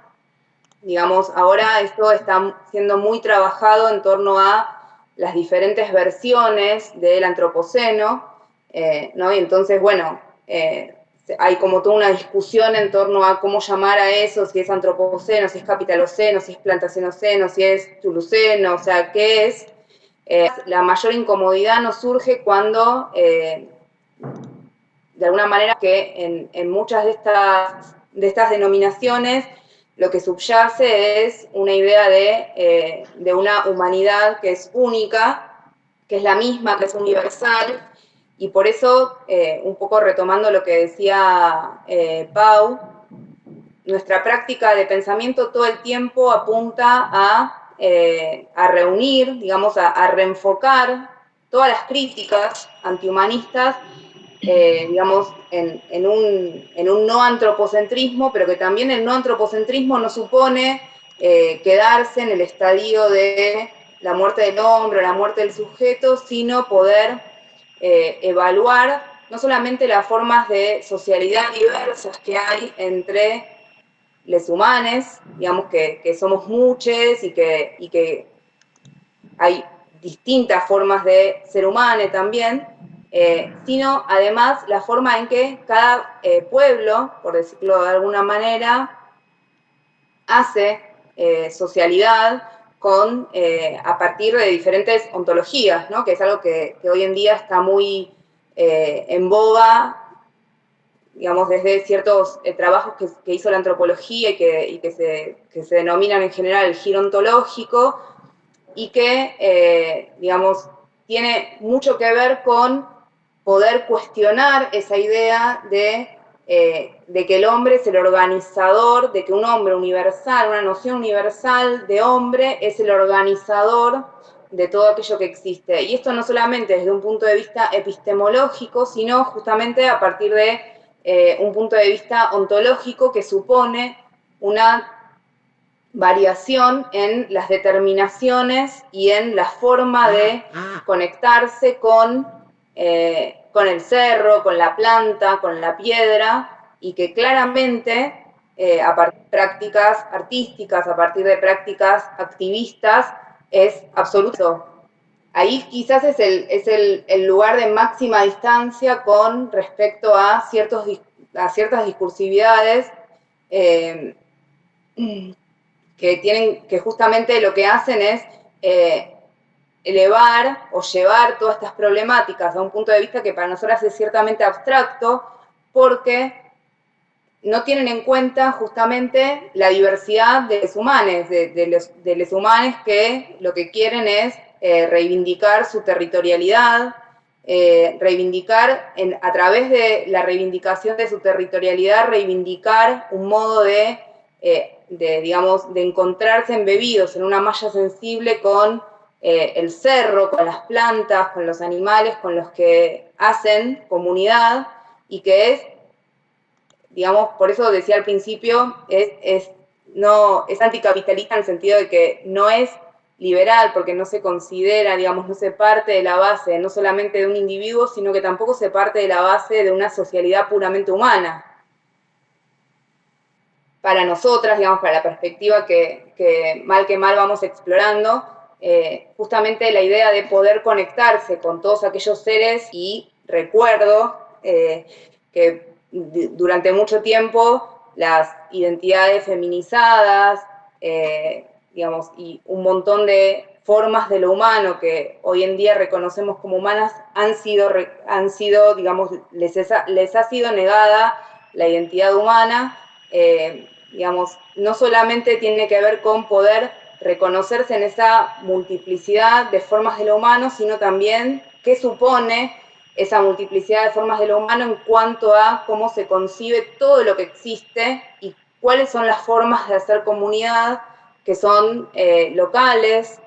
Digamos, ahora esto está siendo muy trabajado en torno a las diferentes versiones del antropoceno, ¿no? Y entonces, bueno, hay como toda una discusión en torno a cómo llamar a eso, si es antropoceno, si es capitaloceno, si es plantacenoceno, si es chuluceno, o sea, ¿qué es? La mayor incomodidad nos surge cuando, de alguna manera, que en muchas de estas denominaciones lo que subyace es una idea de una humanidad que es única, que es la misma, que es universal, y por eso, un poco retomando lo que decía Pau, nuestra práctica de pensamiento todo el tiempo apunta a reunir, digamos, a reenfocar todas las críticas antihumanistas, digamos, en un no antropocentrismo, pero que también el no antropocentrismo no supone quedarse en el estadio de la muerte del hombre, la muerte del sujeto, sino poder evaluar no solamente las formas de socialidad diversas que hay entre les humanes, digamos que somos muchos y que hay distintas formas de ser humano también, sino además la forma en que cada pueblo, por decirlo de alguna manera, hace socialidad a partir de diferentes ontologías, ¿no? Que es algo que hoy en día está muy en boga, digamos, desde ciertos trabajos que hizo la antropología y que se denominan en general el giro ontológico, y que, digamos, tiene mucho que ver con poder cuestionar esa idea de que el hombre es el organizador, de que un hombre universal, una noción universal de hombre es el organizador de todo aquello que existe. Y esto no solamente desde un punto de vista epistemológico, sino justamente a partir de un punto de vista ontológico que supone una variación en las determinaciones y en la forma de conectarse con el cerro, con la planta, con la piedra, y que claramente a partir de prácticas artísticas, a partir de prácticas activistas, es absoluto. Ahí quizás es el lugar de máxima distancia con respecto a ciertas discursividades que justamente lo que hacen es elevar o llevar todas estas problemáticas a un punto de vista que para nosotras es ciertamente abstracto, porque no tienen en cuenta justamente la diversidad de los humanos, de los humanos que lo que quieren es reivindicar su territorialidad, reivindicar, a través de la reivindicación de su territorialidad, reivindicar un modo digamos, de encontrarse embebidos en una malla sensible con el cerro, con las plantas, con los animales, con los que hacen comunidad, y que es, digamos, por eso decía al principio, es anticapitalista en el sentido de que no es liberal, porque no se considera, digamos, no se parte de la base no solamente de un individuo, sino que tampoco se parte de la base de una socialidad puramente humana. Para nosotras, digamos, para la perspectiva que mal vamos explorando, justamente la idea de poder conectarse con todos aquellos seres, y recuerdo que durante mucho tiempo las identidades feminizadas, digamos, y un montón de formas de lo humano que hoy en día reconocemos como humanas han sido, digamos, les ha sido negada la identidad humana. Digamos, no solamente tiene que ver con poder reconocerse en esa multiplicidad de formas de lo humano, sino también qué supone esa multiplicidad de formas de lo humano en cuanto a cómo se concibe todo lo que existe y cuáles son las formas de hacer comunidad que son locales,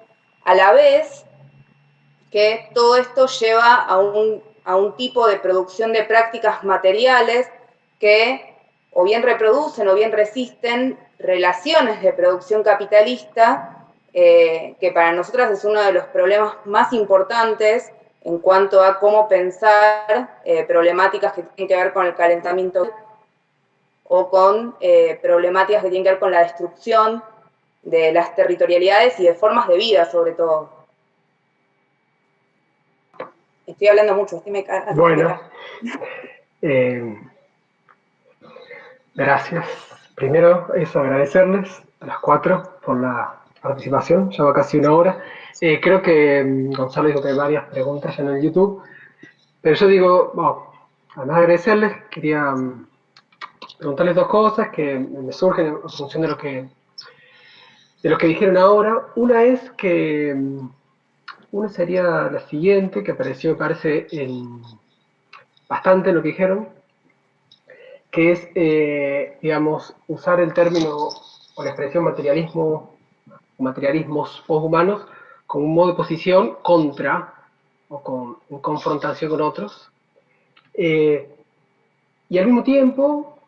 a la vez que todo esto lleva a un tipo de producción de prácticas materiales que o bien reproducen o bien resisten relaciones de producción capitalista, que para nosotras es uno de los problemas más importantes en cuanto a cómo pensar problemáticas que tienen que ver con el calentamiento o con problemáticas que tienen que ver con la destrucción de las territorialidades y de formas de vida, sobre todo. Estoy hablando mucho, estoy me cago. Bueno, gracias. Primero, agradecerles a las 4 por la participación, ya va casi una hora. Creo que Gonzalo dijo que hay varias preguntas ya en el YouTube, pero yo digo, bueno, además de agradecerles, quería preguntarles dos cosas que me surgen en función de lo que dijeron ahora. Una es que, una sería la siguiente, que apareció, me parece, bastante en lo que dijeron, que es, digamos, usar el término o la expresión materialismo, materialismos posthumanos como un modo de posición contra o en confrontación con otros. Y al mismo tiempo,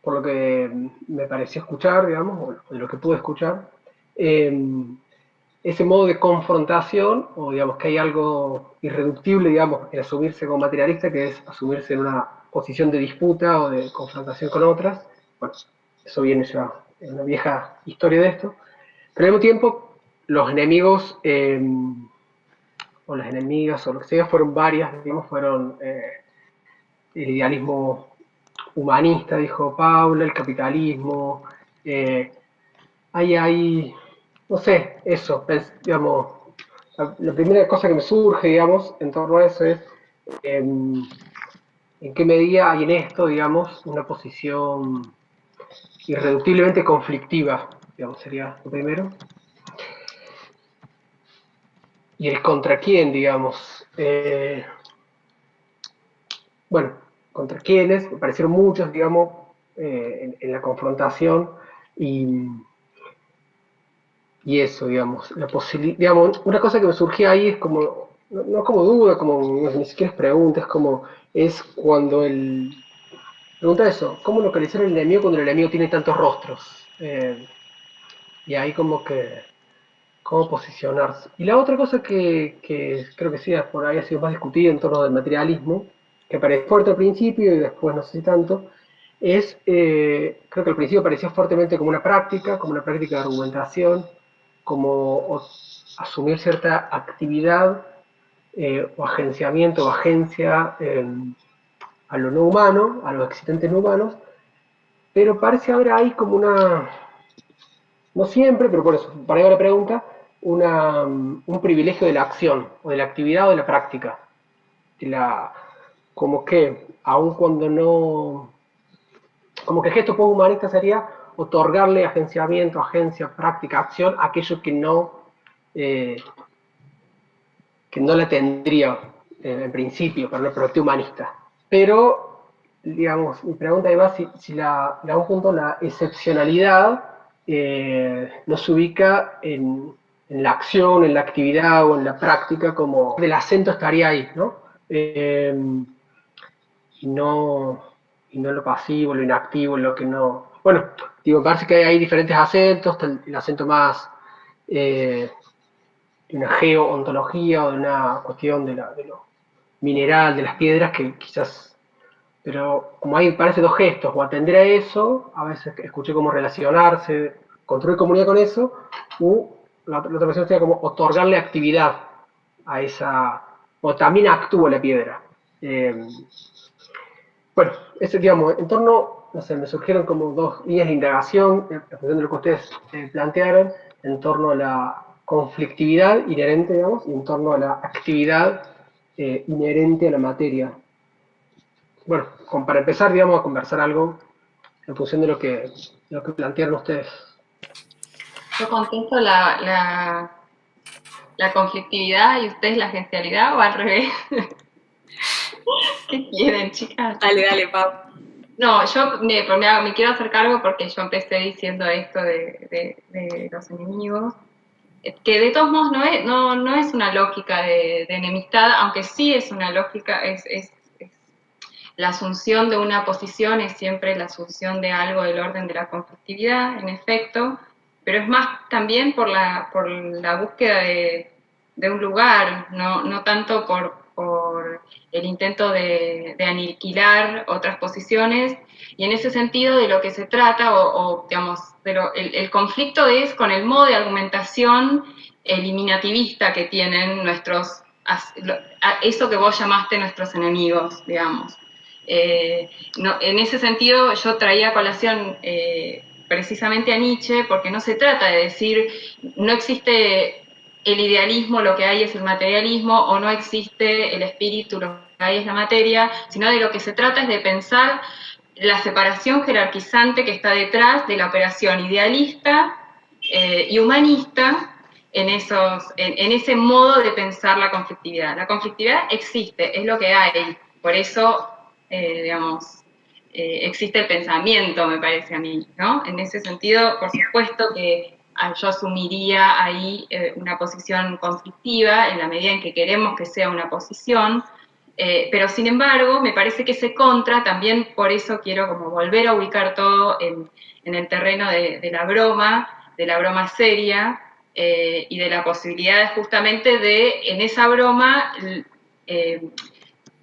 por lo que me pareció escuchar, digamos, o de lo que pude escuchar, ese modo de confrontación, o digamos que hay algo irreductible, digamos, en asumirse como materialista, que es asumirse en una posición de disputa o de confrontación con otras. Bueno, eso viene ya en una vieja historia de esto. Pero al mismo tiempo, los enemigos, o las enemigas, o lo que sea, fueron varias, digamos, fueron el idealismo humanista, dijo Paula, el capitalismo, hay, no sé, eso, digamos, la primera cosa que me surge, digamos, en torno a eso es en qué medida hay en esto, digamos, una posición irreductiblemente conflictiva, digamos, sería lo primero. Y el contra quién, digamos. Bueno, contra quiénes, me parecieron muchos, digamos, en la confrontación y eso, digamos, la posibilidad, digamos, una cosa que me surgía ahí es como, no como duda, como ni siquiera es pregunta, es cuando pregunta eso, ¿cómo localizar el enemigo cuando el enemigo tiene tantos rostros? Y ahí como que, ¿cómo posicionarse? Y la otra cosa que creo que sí, por ahí ha sido más discutida en torno del materialismo, que aparece fuerte al principio y después no sé si tanto, creo que al principio parecía fuertemente como una práctica de argumentación, como asumir cierta actividad o agenciamiento o agencia a lo no humano, a los existentes no humanos, pero parece haber ahí como no siempre, pero por eso, para ahí va la pregunta, un privilegio de la acción, o de la actividad o de la práctica. Como que, aun cuando no, como que el gesto poco humanista sería otorgarle agenciamiento, agencia, práctica, acción a aquello eh, que no la tendría en principio para una perspectiva humanista. Pero, digamos, mi pregunta ahí va si a un punto la excepcionalidad no se ubica en la acción, en la actividad o en la práctica, como el acento estaría ahí, ¿no? Y no, y no lo pasivo, lo inactivo, lo que no. Bueno, digo, me parece que hay diferentes acentos, el acento más de una geoontología o de una cuestión de lo mineral, de las piedras, que quizás. Pero como hay, parece dos gestos, o atender a eso, a veces escuché cómo relacionarse, construir comunidad con eso, u la otra versión sería como otorgarle actividad a esa, o también actúa la piedra. Bueno, ese, digamos, en torno, no sé, me surgieron como dos líneas de indagación, en función de lo que ustedes plantearon, en torno a la conflictividad inherente, digamos, y en torno a la actividad inherente a la materia. Bueno, como para empezar, digamos, a conversar algo en función de lo que plantearon ustedes. Yo contesto la conflictividad y ustedes la agencialidad, o al revés. ¿Qué quieren, chicas? Dale, Pau. No, yo me quiero hacer cargo porque yo empecé diciendo esto de los enemigos, que de todos modos no es una lógica de enemistad, aunque sí es una lógica, es la asunción de una posición, es siempre la asunción de algo del orden de la conflictividad, en efecto, pero es más también por la búsqueda de un lugar, no tanto por el intento de aniquilar otras posiciones, y en ese sentido de lo que se trata, digamos, el conflicto es con el modo de argumentación eliminativista que tienen eso que vos llamaste nuestros enemigos, digamos. En ese sentido yo traía a colación precisamente a Nietzsche, porque no se trata de decir no existe el idealismo, lo que hay es el materialismo, o no existe el espíritu, lo que hay es la materia, sino de lo que se trata es de pensar la separación jerarquizante que está detrás de la operación idealista y humanista en ese modo de pensar la conflictividad. La conflictividad existe, es lo que hay, por eso, existe el pensamiento, me parece a mí, ¿no? En ese sentido, por supuesto que yo asumiría ahí una posición conflictiva en la medida en que queremos que sea una posición, pero sin embargo, me parece que ese contra, también por eso quiero como volver a ubicar todo en el terreno de la broma seria, y de la posibilidad justamente de, en esa broma,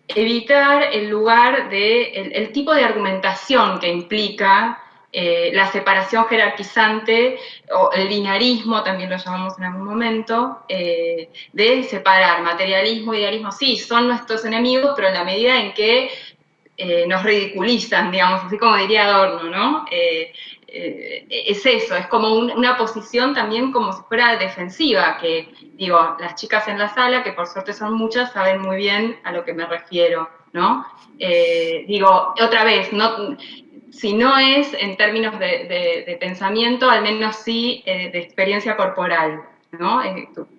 evitar el lugar el tipo de argumentación que implica la separación jerarquizante, o el binarismo, también lo llamamos en algún momento, de separar materialismo e idealismo. Sí, son nuestros enemigos, pero en la medida en que nos ridiculizan, digamos, así como diría Adorno, ¿no? Es eso, es como una posición también como si fuera defensiva, que digo, las chicas en la sala, que por suerte son muchas, saben muy bien a lo que me refiero, ¿no? Digo, otra vez, si no es en términos de pensamiento, al menos sí de experiencia corporal, ¿no?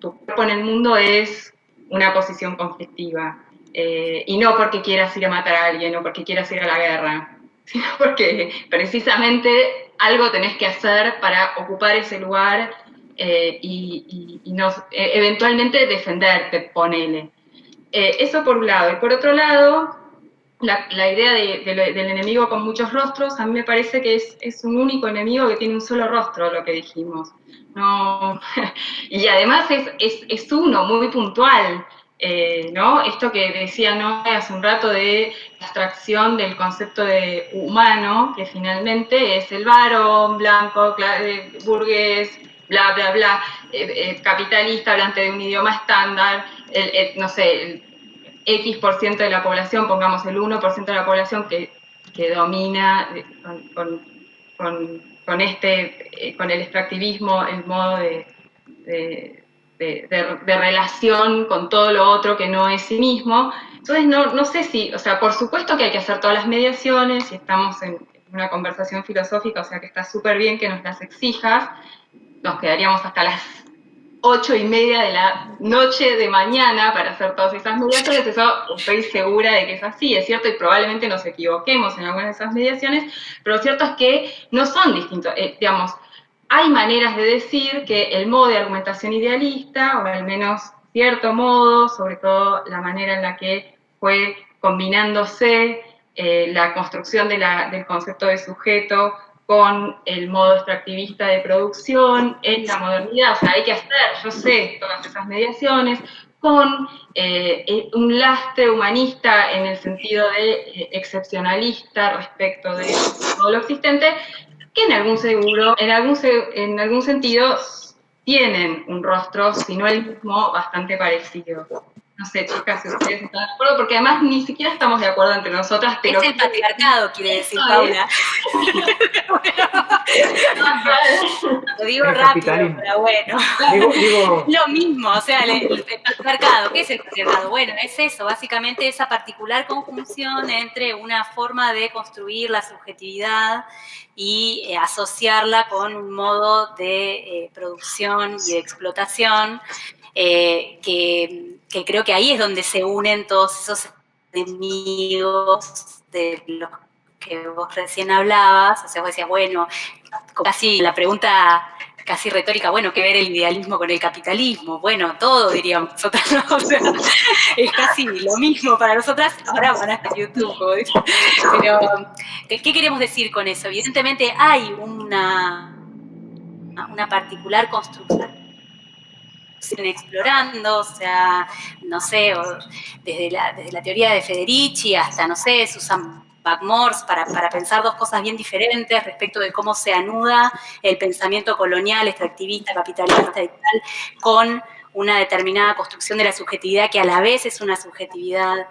Tu cuerpo en el mundo es una posición conflictiva, y no porque quieras ir a matar a alguien o porque quieras ir a la guerra, sino porque precisamente algo tenés que hacer para ocupar ese lugar y eventualmente defenderte, ponele. Eso por un lado. Y por otro lado, la idea del enemigo con muchos rostros, a mí me parece que es un único enemigo que tiene un solo rostro, lo que dijimos. No, y además es uno, muy puntual. ¿No? Esto que decía Noé hace un rato de la abstracción del concepto de humano, que finalmente es el varón, blanco, burgués, bla, bla, bla, capitalista, hablante de un idioma estándar, no sé, el X% de la población, pongamos el 1% de la población que domina con el extractivismo, el modo de relación con todo lo otro que no es sí mismo. Entonces, no sé si, o sea, por supuesto que hay que hacer todas las mediaciones y estamos en una conversación filosófica, o sea que está súper bien que nos las exijas, nos quedaríamos hasta las 8:30 de la noche de mañana para hacer todas esas mediaciones, eso estoy segura de que es así, es cierto, y probablemente nos equivoquemos en algunas de esas mediaciones, pero lo cierto es que no son distintos, digamos, hay maneras de decir que el modo de argumentación idealista, o al menos cierto modo, sobre todo la manera en la que fue combinándose la construcción del concepto de sujeto con el modo extractivista de producción en la modernidad, o sea, hay que hacer, yo sé, todas esas mediaciones, con un lastre humanista en el sentido de excepcionalista respecto de todo lo existente, que en algún sentido tienen un rostro, si no el mismo, bastante parecido. No sé, chicas, si ustedes están de acuerdo, porque además ni siquiera estamos de acuerdo entre nosotras. Es el patriarcado, quiere decir Paula. Lo digo rápido, pero bueno. Digo. Lo mismo, o sea, el patriarcado, ¿qué es el patriarcado? Bueno, es eso, básicamente esa particular conjunción entre una forma de construir la subjetividad y asociarla con un modo de producción y de explotación, que creo que ahí es donde se unen todos esos enemigos de los que vos recién hablabas. O sea, vos decías, bueno, casi la pregunta casi retórica, bueno, ¿qué ver el idealismo con el capitalismo? Bueno, todo diríamos nosotras, ¿no? O sea, es casi lo mismo para nosotras, ahora van a estar en YouTube, como dicen. Pero, ¿qué queremos decir con eso? Evidentemente hay una particular construcción explorando, o sea, no sé, desde la teoría de Federici hasta, no sé, Susan Buck-Morss, para pensar dos cosas bien diferentes respecto de cómo se anuda el pensamiento colonial, extractivista, capitalista y tal, con una determinada construcción de la subjetividad que a la vez es una subjetividad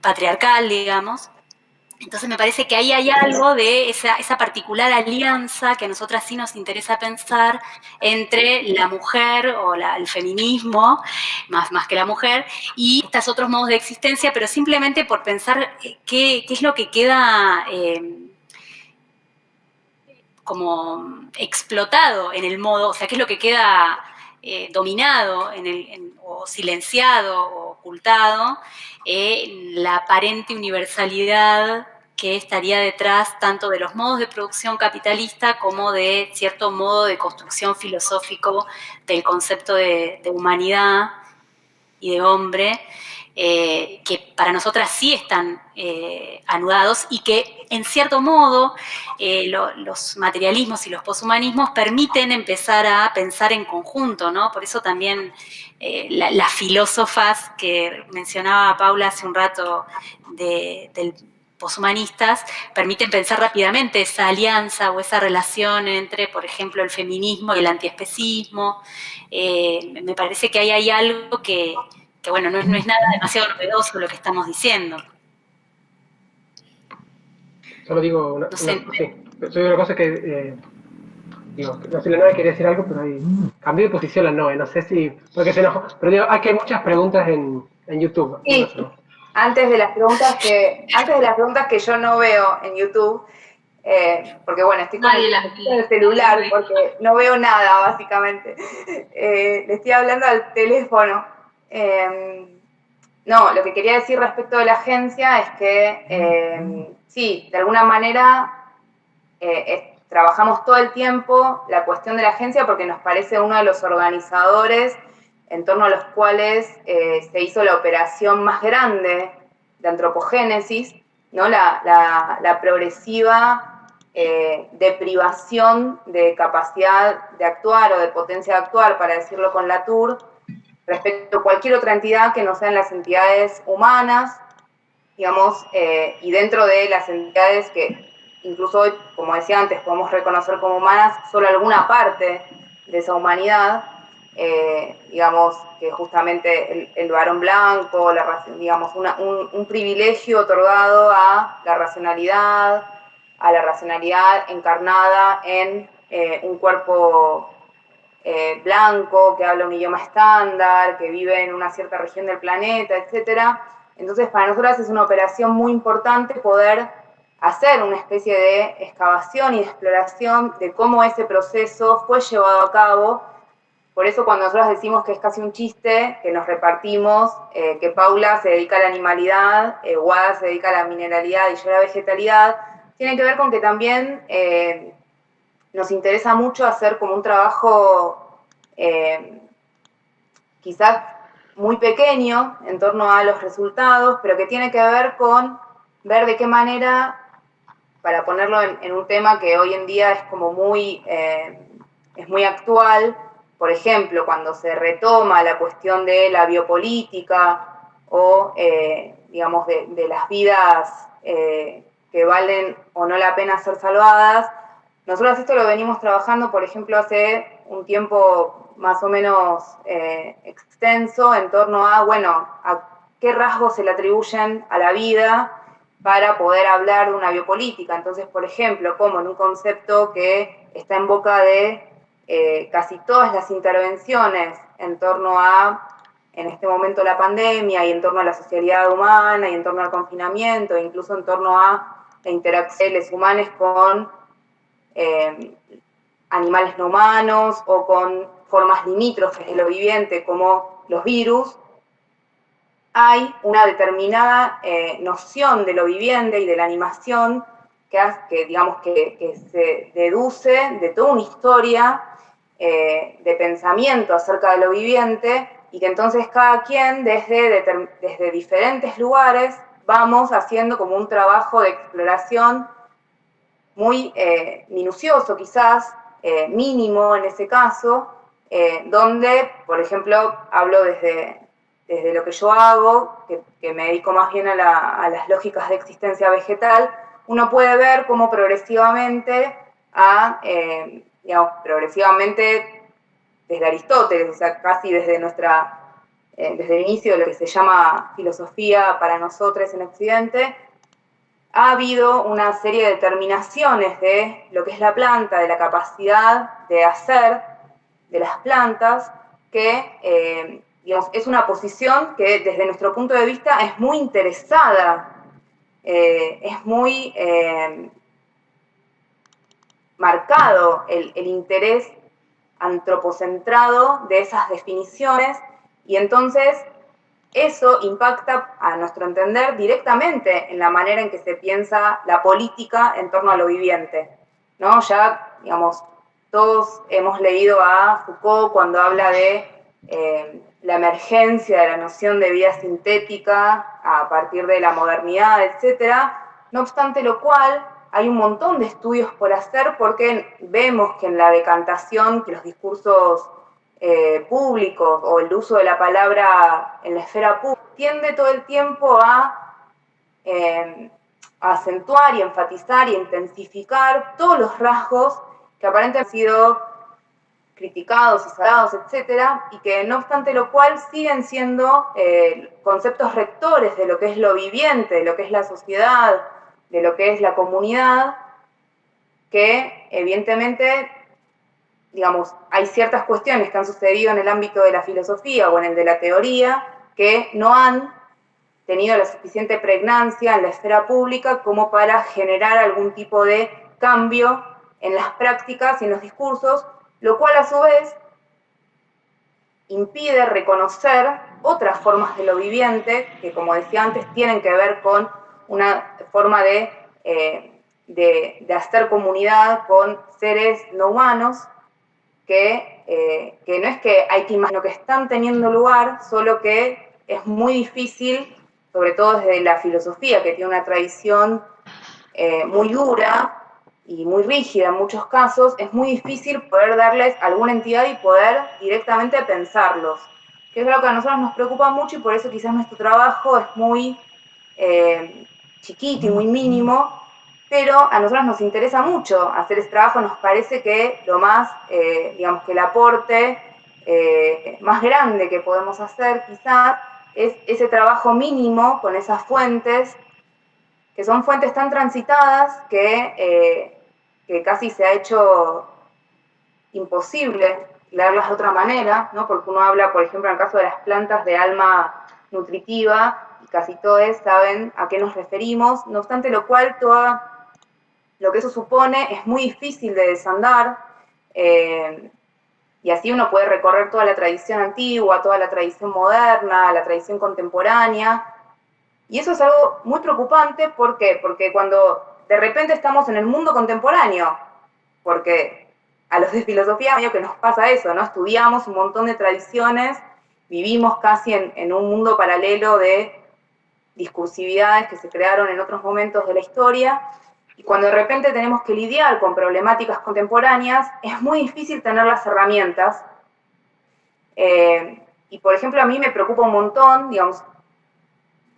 patriarcal, digamos. Entonces me parece que ahí hay algo de esa particular alianza que a nosotras sí nos interesa pensar entre la mujer o el feminismo, más que la mujer, y estos otros modos de existencia, pero simplemente por pensar qué es lo que queda como explotado en el modo, o sea, qué es lo que queda dominado o silenciado o ocultado, la aparente universalidad que estaría detrás tanto de los modos de producción capitalista como de cierto modo de construcción filosófico del concepto de humanidad y de hombre, que para nosotras sí están anudados y que en cierto modo los materialismos y los poshumanismos permiten empezar a pensar en conjunto, ¿no? Por eso también las filósofas que mencionaba Paula hace un rato del poshumanistas permiten pensar rápidamente esa alianza o esa relación entre, por ejemplo, el feminismo y el antiespecismo. Me parece que ahí hay algo que bueno, no es nada demasiado novedoso lo que estamos diciendo. Solo digo no sé. Soy una cosa que no sé, la Noe quería decir algo, pero ahí cambié de posición la Noe, no sé si, porque se enojó, pero digo, hay muchas preguntas en YouTube. Sí, antes de las preguntas que yo no veo en YouTube, porque bueno, estoy con el celular, porque no veo nada, básicamente. Le estoy hablando al teléfono. No, lo que quería decir respecto de la agencia es que, sí, de alguna manera trabajamos todo el tiempo la cuestión de la agencia porque nos parece uno de los organizadores en torno a los cuales se hizo la operación más grande de antropogénesis, ¿no? La progresiva deprivación de capacidad de actuar o de potencia de actuar, para decirlo con Latour, respecto a cualquier otra entidad que no sean las entidades humanas, digamos, y dentro de las entidades que incluso hoy, como decía antes, podemos reconocer como humanas solo alguna parte de esa humanidad, digamos, que justamente el varón blanco, digamos, un privilegio otorgado a la racionalidad encarnada en un cuerpo blanco, que habla un idioma estándar, que vive en una cierta región del planeta, etc. Entonces, para nosotras es una operación muy importante poder hacer una especie de excavación y de exploración de cómo ese proceso fue llevado a cabo. Por eso cuando nosotros decimos que es casi un chiste, que nos repartimos, que Paula se dedica a la animalidad, Guada se dedica a la mineralidad y yo a la vegetalidad, tiene que ver con que también nos interesa mucho hacer como un trabajo quizás muy pequeño en torno a los resultados, pero que tiene que ver con ver de qué manera, para ponerlo en un tema que hoy en día es como muy actual, por ejemplo, cuando se retoma la cuestión de la biopolítica o, digamos, de las vidas que valen o no la pena ser salvadas. Nosotros esto lo venimos trabajando, por ejemplo, hace un tiempo más o menos extenso en torno a, bueno, a qué rasgos se le atribuyen a la vida para poder hablar de una biopolítica. Entonces, por ejemplo, como en un concepto que está en boca de casi todas las intervenciones en torno a, en este momento, la pandemia, y en torno a la socialidad humana, y en torno al confinamiento, e incluso en torno a la interacción de seres humanos con animales no humanos o con formas limítrofes de lo viviente como los virus, hay una determinada noción de lo viviente y de la animación digamos que se deduce de toda una historia de pensamiento acerca de lo viviente, y que entonces cada quien desde diferentes lugares vamos haciendo como un trabajo de exploración muy minucioso, quizás, mínimo en ese caso, donde, por ejemplo, hablo desde lo que yo hago, que me dedico más bien a las lógicas de existencia vegetal, uno puede ver cómo progresivamente, digamos, progresivamente desde Aristóteles, o sea, casi desde el inicio de lo que se llama filosofía para nosotros en Occidente, ha habido una serie de determinaciones de lo que es la planta, de la capacidad de hacer de las plantas, que digamos, es una posición que desde nuestro punto de vista es muy interesada, es muy marcado el interés antropocentrado de esas definiciones, y entonces eso impacta, a nuestro entender, directamente en la manera en que se piensa la política en torno a lo viviente, ¿no? Ya, digamos, todos hemos leído a Foucault cuando habla de la emergencia de la noción de vida sintética a partir de la modernidad, etcétera. No obstante lo cual, hay un montón de estudios por hacer porque vemos que en la decantación, que los discursos públicos o el uso de la palabra en la esfera pública tiende todo el tiempo a acentuar y enfatizar y intensificar todos los rasgos que aparentemente han sido criticados y salados, etcétera, y que no obstante lo cual siguen siendo conceptos rectores de lo que es lo viviente, de lo que es la sociedad, de lo que es la comunidad, que evidentemente, digamos, hay ciertas cuestiones que han sucedido en el ámbito de la filosofía o en el de la teoría que no han tenido la suficiente pregnancia en la esfera pública como para generar algún tipo de cambio en las prácticas y en los discursos, lo cual a su vez impide reconocer otras formas de lo viviente que, como decía antes, tienen que ver con una forma de hacer comunidad con seres no humanos que no es que hay que imaginar, que están teniendo lugar, solo que es muy difícil, sobre todo desde la filosofía, que tiene una tradición muy dura y muy rígida en muchos casos, es muy difícil poder darles alguna entidad y poder directamente pensarlos, que es algo que a nosotros nos preocupa mucho y por eso quizás nuestro trabajo es muy chiquito y muy mínimo, pero a nosotros nos interesa mucho hacer ese trabajo. Nos parece que lo más, digamos, que el aporte más grande que podemos hacer quizás es ese trabajo mínimo con esas fuentes, que son fuentes tan transitadas que casi se ha hecho imposible leerlas de otra manera, ¿no? Porque uno habla, por ejemplo, en el caso de las plantas, de alma nutritiva, y casi todos saben a qué nos referimos, no obstante lo cual, todo lo que eso supone es muy difícil de desandar, y así uno puede recorrer toda la tradición antigua, toda la tradición moderna, la tradición contemporánea, y eso es algo muy preocupante. ¿Por qué? Porque cuando de repente estamos en el mundo contemporáneo, porque a los de filosofía medio que nos pasa eso, ¿no? Estudiamos un montón de tradiciones, vivimos casi en un mundo paralelo de discursividades que se crearon en otros momentos de la historia, y cuando de repente tenemos que lidiar con problemáticas contemporáneas, es muy difícil tener las herramientas. Y por ejemplo, a mí me preocupa un montón, digamos,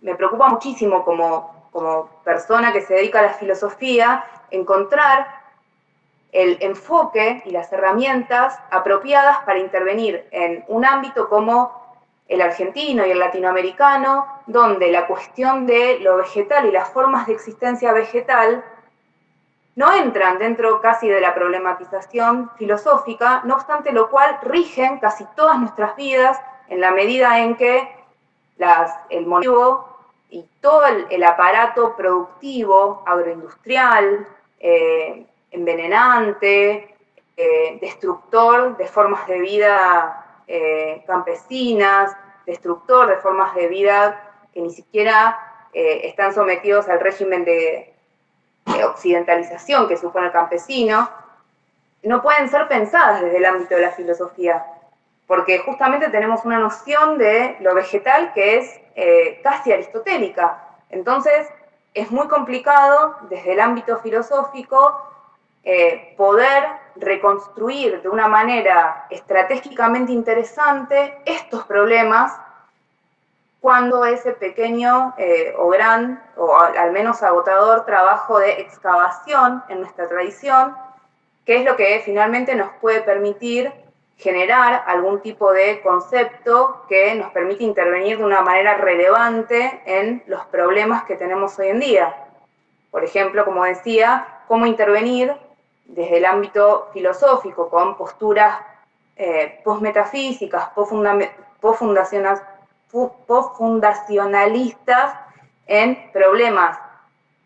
me preocupa muchísimo como persona que se dedica a la filosofía, encontrar el enfoque y las herramientas apropiadas para intervenir en un ámbito como el argentino y el latinoamericano, donde la cuestión de lo vegetal y las formas de existencia vegetal no entran dentro casi de la problematización filosófica, no obstante lo cual rigen casi todas nuestras vidas en la medida en que el motivo y todo el aparato productivo, agroindustrial, envenenante, destructor de formas de vida campesinas, destructor de formas de vida que ni siquiera están sometidos al régimen de occidentalización que supone el campesino, no pueden ser pensadas desde el ámbito de la filosofía, porque justamente tenemos una noción de lo vegetal que es casi aristotélica. Entonces, es muy complicado desde el ámbito filosófico poder reconstruir de una manera estratégicamente interesante estos problemas cuando ese pequeño o gran, o al menos agotador trabajo de excavación en nuestra tradición, que es lo que finalmente nos puede permitir generar algún tipo de concepto que nos permite intervenir de una manera relevante en los problemas que tenemos hoy en día. Por ejemplo, como decía, cómo intervenir desde el ámbito filosófico con posturas postmetafísicas, postfundacionalistas en problemas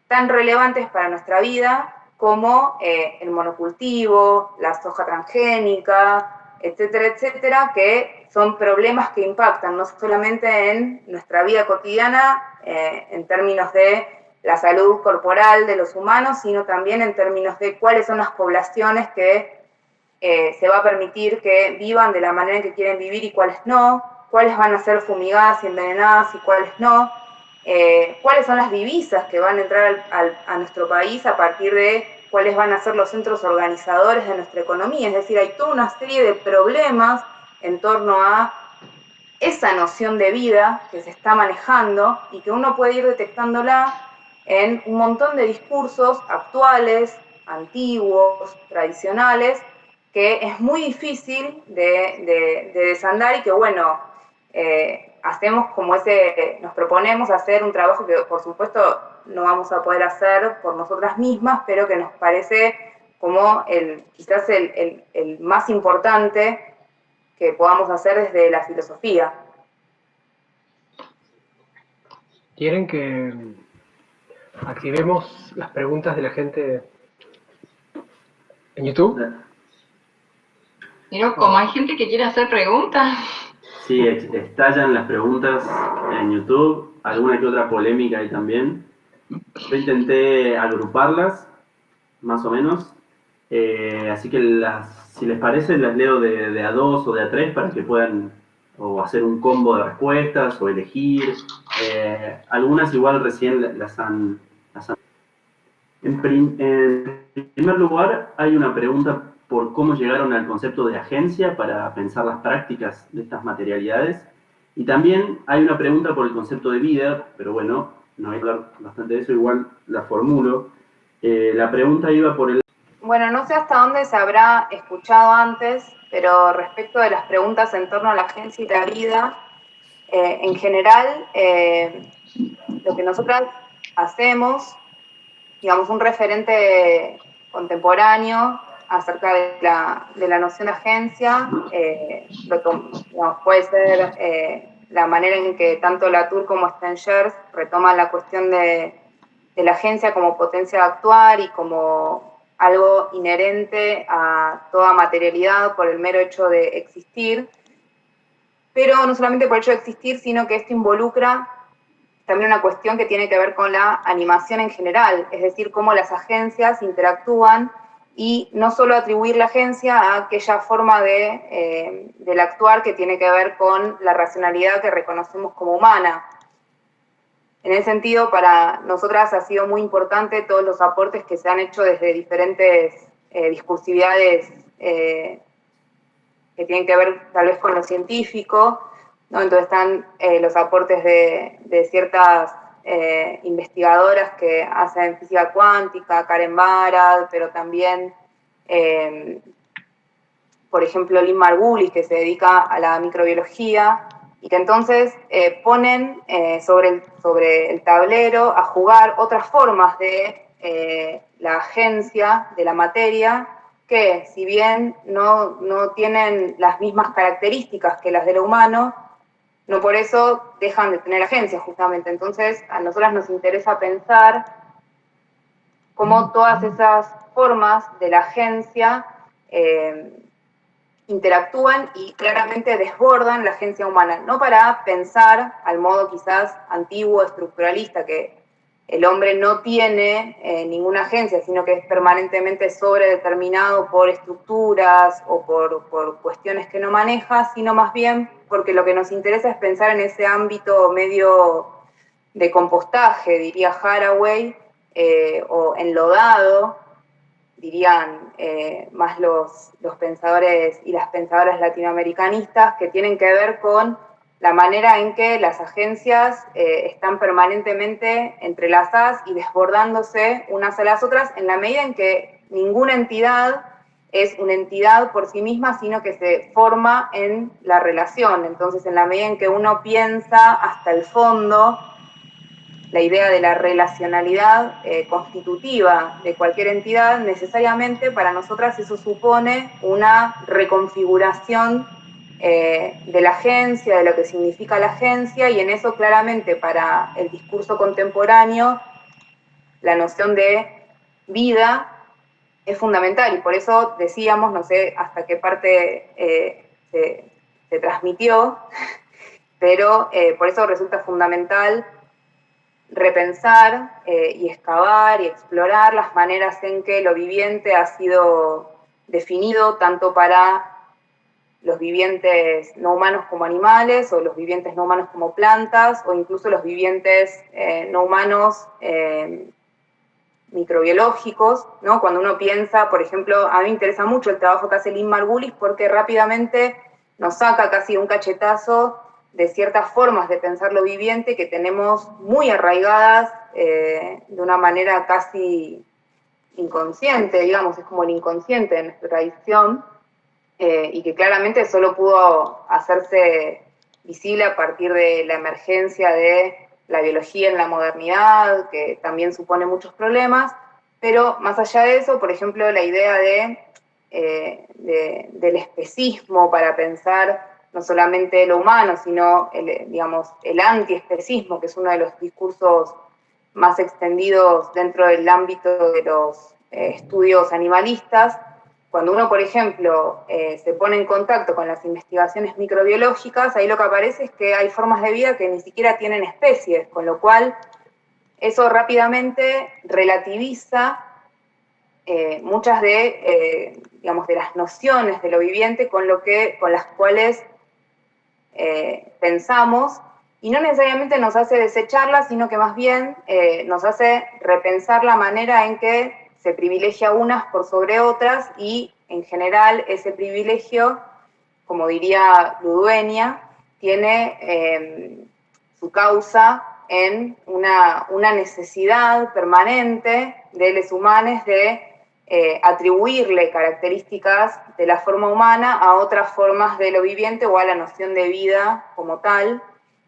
tan relevantes para nuestra vida como el monocultivo, la soja transgénica, etcétera, etcétera, que son problemas que impactan no solamente en nuestra vida cotidiana, en términos de la salud corporal de los humanos, sino también en términos de cuáles son las poblaciones que se va a permitir que vivan de la manera en que quieren vivir y cuáles no, cuáles van a ser fumigadas y envenenadas y cuáles no, cuáles son las divisas que van a entrar a nuestro país a partir de cuáles van a ser los centros organizadores de nuestra economía. Es decir, hay toda una serie de problemas en torno a esa noción de vida que se está manejando y que uno puede ir detectándola en un montón de discursos actuales, antiguos, tradicionales, que es muy difícil de desandar y que, bueno, hacemos como nos proponemos hacer un trabajo que, por supuesto, no vamos a poder hacer por nosotras mismas, pero que nos parece como quizás el más importante que podamos hacer desde la filosofía. ¿Quieren que activemos las preguntas de la gente en YouTube? Pero como hay gente que quiere hacer preguntas. Sí, estallan las preguntas en YouTube, alguna que otra polémica ahí también. Yo intenté agruparlas, más o menos, así que si les parece las leo de a dos o de a tres para que puedan o hacer un combo de respuestas o elegir. Algunas igual recién las han... En primer lugar, hay una pregunta por cómo llegaron al concepto de agencia para pensar las prácticas de estas materialidades. Y también hay una pregunta por el concepto de vida, pero bueno, no voy a hablar bastante de eso, igual la formulo. La pregunta iba por el... Bueno, no sé hasta dónde se habrá escuchado antes, pero respecto de las preguntas en torno a la agencia y la vida, en general, lo que nosotras hacemos, digamos, un referente contemporáneo acerca de la noción de agencia, digamos, puede ser la manera en que tanto Latour como Stengers retoman la cuestión de la agencia como potencia de actuar y como algo inherente a toda materialidad por el mero hecho de existir, pero no solamente por el hecho de existir, sino que esto involucra también una cuestión que tiene que ver con la animación en general, es decir, cómo las agencias interactúan y no solo atribuir la agencia a aquella forma del actuar que tiene que ver con la racionalidad que reconocemos como humana. En ese sentido, para nosotras ha sido muy importante todos los aportes que se han hecho desde diferentes discursividades que tienen que ver tal vez con lo científico, ¿no? Entonces están los aportes de ciertas investigadoras que hacen física cuántica, Karen Barad, pero también, por ejemplo, Lynn Margulis, que se dedica a la microbiología, y que entonces ponen sobre el tablero a jugar otras formas de la agencia de la materia, que si bien no tienen las mismas características que las de lo humano, no por eso dejan de tener agencia, justamente. Entonces, a nosotras nos interesa pensar cómo todas esas formas de la agencia interactúan y claramente desbordan la agencia humana, no para pensar al modo quizás antiguo, estructuralista, que el hombre no tiene ninguna agencia, sino que es permanentemente sobredeterminado por estructuras o por cuestiones que no maneja, sino más bien porque lo que nos interesa es pensar en ese ámbito medio de compostaje, diría Haraway, o enlodado, dirían más los pensadores y las pensadoras latinoamericanistas, que tienen que ver con la manera en que las agencias están permanentemente entrelazadas y desbordándose unas a las otras, en la medida en que ninguna entidad es una entidad por sí misma, sino que se forma en la relación. Entonces, en la medida en que uno piensa hasta el fondo, la idea de la relacionalidad constitutiva de cualquier entidad, necesariamente para nosotras eso supone una reconfiguración de la agencia, de lo que significa la agencia, y en eso claramente para el discurso contemporáneo la noción de vida es fundamental, y por eso decíamos, no sé hasta qué parte se transmitió, pero por eso resulta fundamental repensar y excavar y explorar las maneras en que lo viviente ha sido definido tanto para los vivientes no humanos como animales, o los vivientes no humanos como plantas, o incluso los vivientes no humanos microbiológicos, ¿no? Cuando uno piensa, por ejemplo, a mí me interesa mucho el trabajo que hace Lynn Margulis, porque rápidamente nos saca casi un cachetazo de ciertas formas de pensar lo viviente que tenemos muy arraigadas de una manera casi inconsciente, digamos, es como el inconsciente de nuestra tradición, y que claramente solo pudo hacerse visible a partir de la emergencia de la biología en la modernidad, que también supone muchos problemas, pero más allá de eso, por ejemplo, la idea del especismo para pensar no solamente lo humano, sino el antiespecismo, que es uno de los discursos más extendidos dentro del ámbito de los estudios animalistas. Cuando uno, por ejemplo, se pone en contacto con las investigaciones microbiológicas, ahí lo que aparece es que hay formas de vida que ni siquiera tienen especies, con lo cual eso rápidamente relativiza muchas de las nociones de lo viviente con las cuales pensamos, y no necesariamente nos hace desecharlas, sino que más bien nos hace repensar la manera en que se privilegia unas por sobre otras, y en general ese privilegio, como diría Ludueña, tiene su causa en una necesidad permanente de los humanos de atribuirle características de la forma humana a otras formas de lo viviente o a la noción de vida como tal.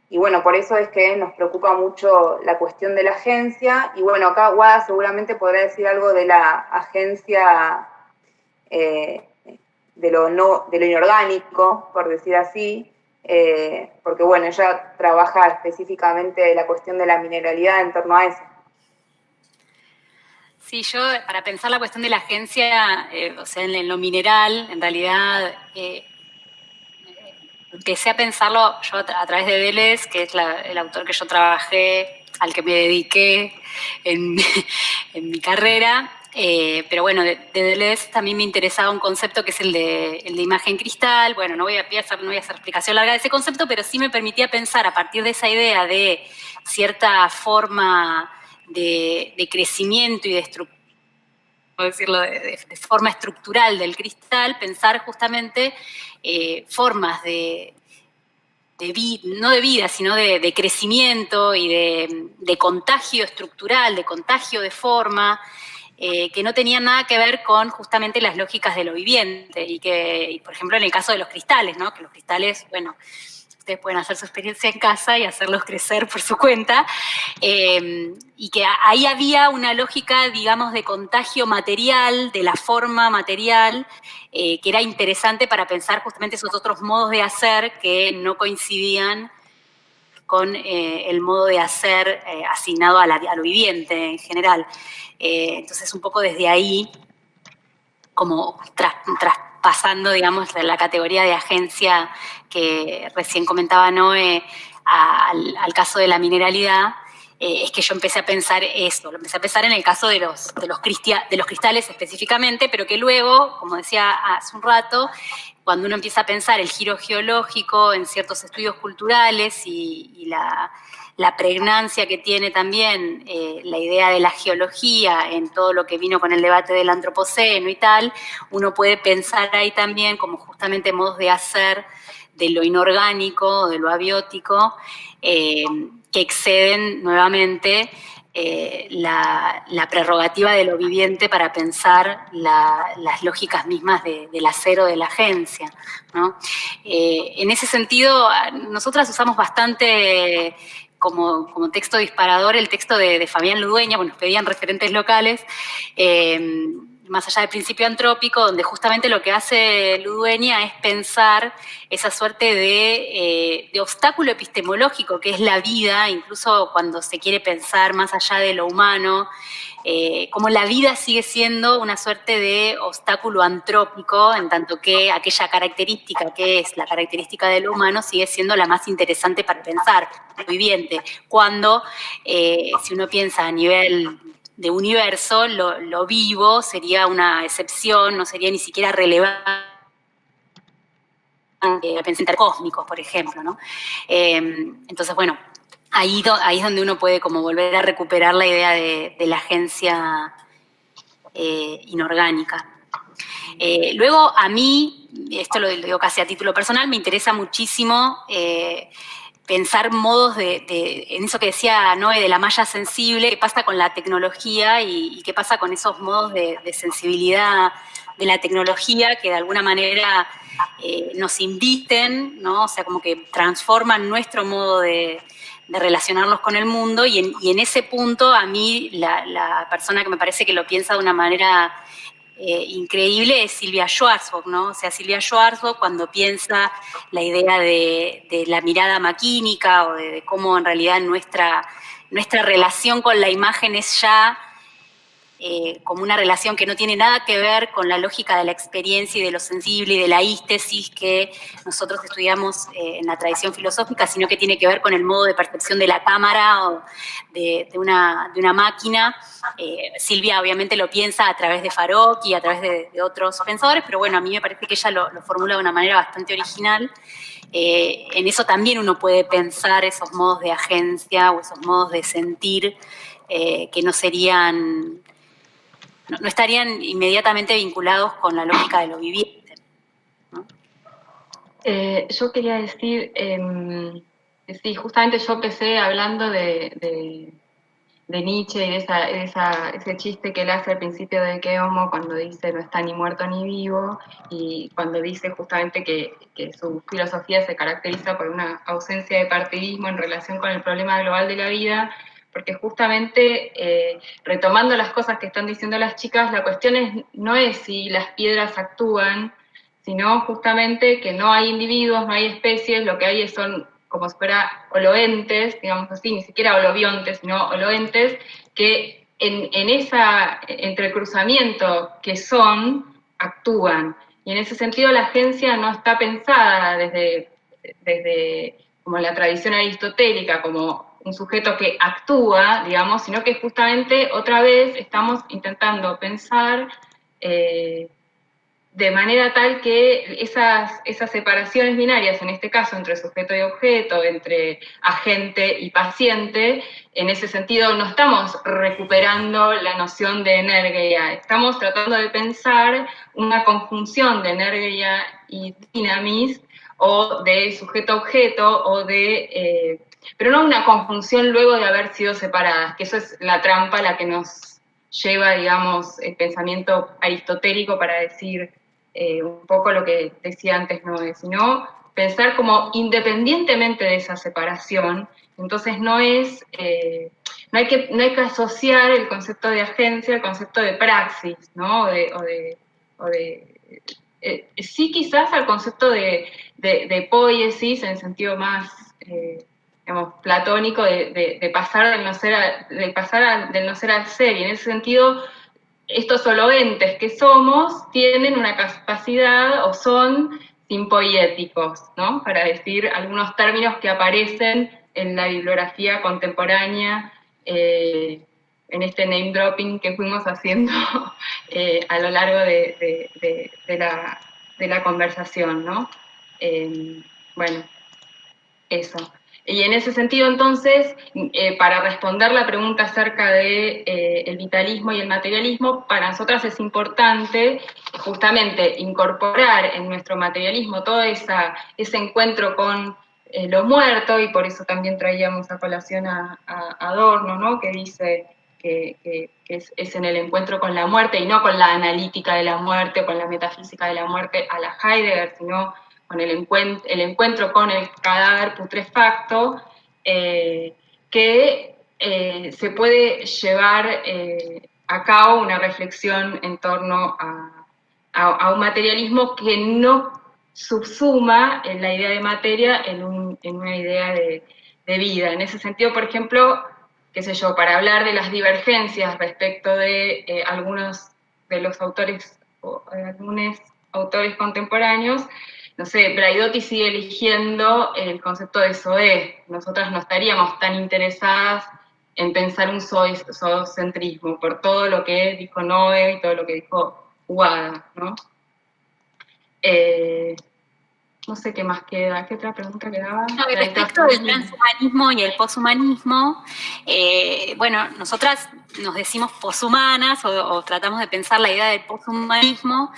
Y bueno, por eso es que nos preocupa mucho la cuestión de la agencia, y bueno, acá Guada seguramente podrá decir algo de la agencia de lo inorgánico, por decir así, porque bueno, ella trabaja específicamente la cuestión de la mineralidad en torno a eso. Sí, yo para pensar la cuestión de la agencia, o sea, en lo mineral, en realidad empecé a pensarlo yo a través de Deleuze, que es el autor que yo trabajé, al que me dediqué en mi carrera. Pero bueno, de Deleuze también me interesaba un concepto que es el de imagen cristal. Bueno, no voy a hacer explicación larga de ese concepto, pero sí me permitía pensar a partir de esa idea de cierta forma de crecimiento y de forma estructural del cristal, pensar justamente formas no de vida, sino de crecimiento y de contagio estructural, de contagio de forma, que no tenían nada que ver con justamente las lógicas de lo viviente, y por ejemplo en el caso de los cristales, ¿no? Que los cristales, bueno, ustedes pueden hacer su experiencia en casa y hacerlos crecer por su cuenta, y que ahí había una lógica, digamos, de contagio material, de la forma material, que era interesante para pensar justamente esos otros modos de hacer que no coincidían con el modo de hacer asignado a lo viviente en general. Entonces, un poco desde ahí, como traspasando, digamos, la categoría de agencia que recién comentaba Noé al caso de la mineralidad, es que yo empecé a pensar eso, lo empecé a pensar en el caso de los cristales específicamente, pero que luego, como decía hace un rato, cuando uno empieza a pensar el giro geológico en ciertos estudios culturales y la pregnancia que tiene también la idea de la geología en todo lo que vino con el debate del antropoceno y tal, uno puede pensar ahí también como justamente modos de hacer de lo inorgánico, de lo abiótico, que exceden nuevamente la prerrogativa de lo viviente para pensar las lógicas mismas del hacer o de la agencia, ¿no? En ese sentido, nosotras usamos bastante como texto disparador el texto de Fabián Ludueña, bueno, nos pedían referentes locales, más allá del principio antrópico, donde justamente lo que hace Ludueña es pensar esa suerte de obstáculo epistemológico que es la vida, incluso cuando se quiere pensar más allá de lo humano, como la vida sigue siendo una suerte de obstáculo antrópico, en tanto que aquella característica que es la característica de lo humano sigue siendo la más interesante para pensar, lo viviente, cuando si uno piensa a nivel de universo, lo vivo sería una excepción, no sería ni siquiera relevante pensar en cósmicos, por ejemplo, ¿no? Entonces, bueno, ahí es donde uno puede como volver a recuperar la idea de la agencia inorgánica. Luego, a mí, esto lo digo casi a título personal, me interesa muchísimo pensar modos en eso que decía Noé, de la malla sensible, qué pasa con la tecnología y qué pasa con esos modos de sensibilidad de la tecnología que de alguna manera nos inviten, ¿no? O sea, como que transforman nuestro modo de relacionarnos con el mundo y en ese punto a mí la persona que me parece que lo piensa de una manera increíble es Silvia Schwarzbach, ¿no? O sea, Silvia Schwarzbach cuando piensa la idea de la mirada maquínica o de cómo en realidad nuestra relación con la imagen es ya como una relación que no tiene nada que ver con la lógica de la experiencia y de lo sensible y de la ístesis que nosotros estudiamos en la tradición filosófica, sino que tiene que ver con el modo de percepción de la cámara o de una máquina. Silvia obviamente lo piensa a través de Farocki y a través de otros pensadores, pero bueno, a mí me parece que ella lo formula de una manera bastante original. En eso también uno puede pensar esos modos de agencia o esos modos de sentir que no serían... No estarían inmediatamente vinculados con la lógica de lo viviente, ¿no? Yo quería decir, sí, justamente yo empecé hablando de Nietzsche y de ese chiste que él hace al principio de Que Homo cuando dice no está ni muerto ni vivo, y cuando dice justamente que su filosofía se caracteriza por una ausencia de partidismo en relación con el problema global de la vida, porque justamente, retomando las cosas que están diciendo las chicas, la cuestión no es si las piedras actúan, sino justamente que no hay individuos, no hay especies, lo que hay son como si fuera holoentes, digamos así, ni siquiera holobiontes, sino holoentes, que en ese entrecruzamiento que son, actúan. Y en ese sentido la agencia no está pensada desde como la tradición aristotélica, como un sujeto que actúa, digamos, sino que justamente otra vez estamos intentando pensar de manera tal que esas separaciones binarias, en este caso entre sujeto y objeto, entre agente y paciente, en ese sentido no estamos recuperando la noción de energía, estamos tratando de pensar una conjunción de energía y dinamis, o de sujeto-objeto, o de... pero no una conjunción luego de haber sido separadas, que eso es la trampa a la que nos lleva, digamos, el pensamiento aristotélico para decir un poco lo que decía antes Noé, sino pensar como independientemente de esa separación. Entonces no hay que asociar el concepto de agencia al concepto de praxis, ¿no? Sí, quizás al concepto de poiesis en sentido más digamos, platónico, de pasar del no ser al ser, y en ese sentido estos holoentes que somos tienen una capacidad o son simpoiéticos, ¿no? Para decir algunos términos que aparecen en la bibliografía contemporánea, en este name dropping que fuimos haciendo a lo largo de la conversación, ¿no? Bueno, eso. Y en ese sentido, entonces, para responder la pregunta acerca de el vitalismo y el materialismo, para nosotras es importante justamente incorporar en nuestro materialismo todo ese encuentro con lo muerto, y por eso también traíamos a colación a Adorno, ¿no? Que dice que es en el encuentro con la muerte, y no con la analítica de la muerte o con la metafísica de la muerte a la Heidegger, sino con el encuentro con el cadáver putrefacto, que se puede llevar a cabo una reflexión en torno a un materialismo que no subsuma en la idea de materia en una idea de vida. En ese sentido, por ejemplo, qué sé yo, para hablar de las divergencias respecto de algunos de los autores, o algunos autores contemporáneos, no sé, Braidotti sigue eligiendo el concepto de SOE. Nosotras no estaríamos tan interesadas en pensar un zoocentrismo por todo lo que dijo Noé y todo lo que dijo Wada, ¿no? No sé qué más queda. ¿Qué otra pregunta quedaba? No, respecto del transhumanismo y el poshumanismo, bueno, nosotras nos decimos poshumanas o tratamos de pensar la idea del poshumanismo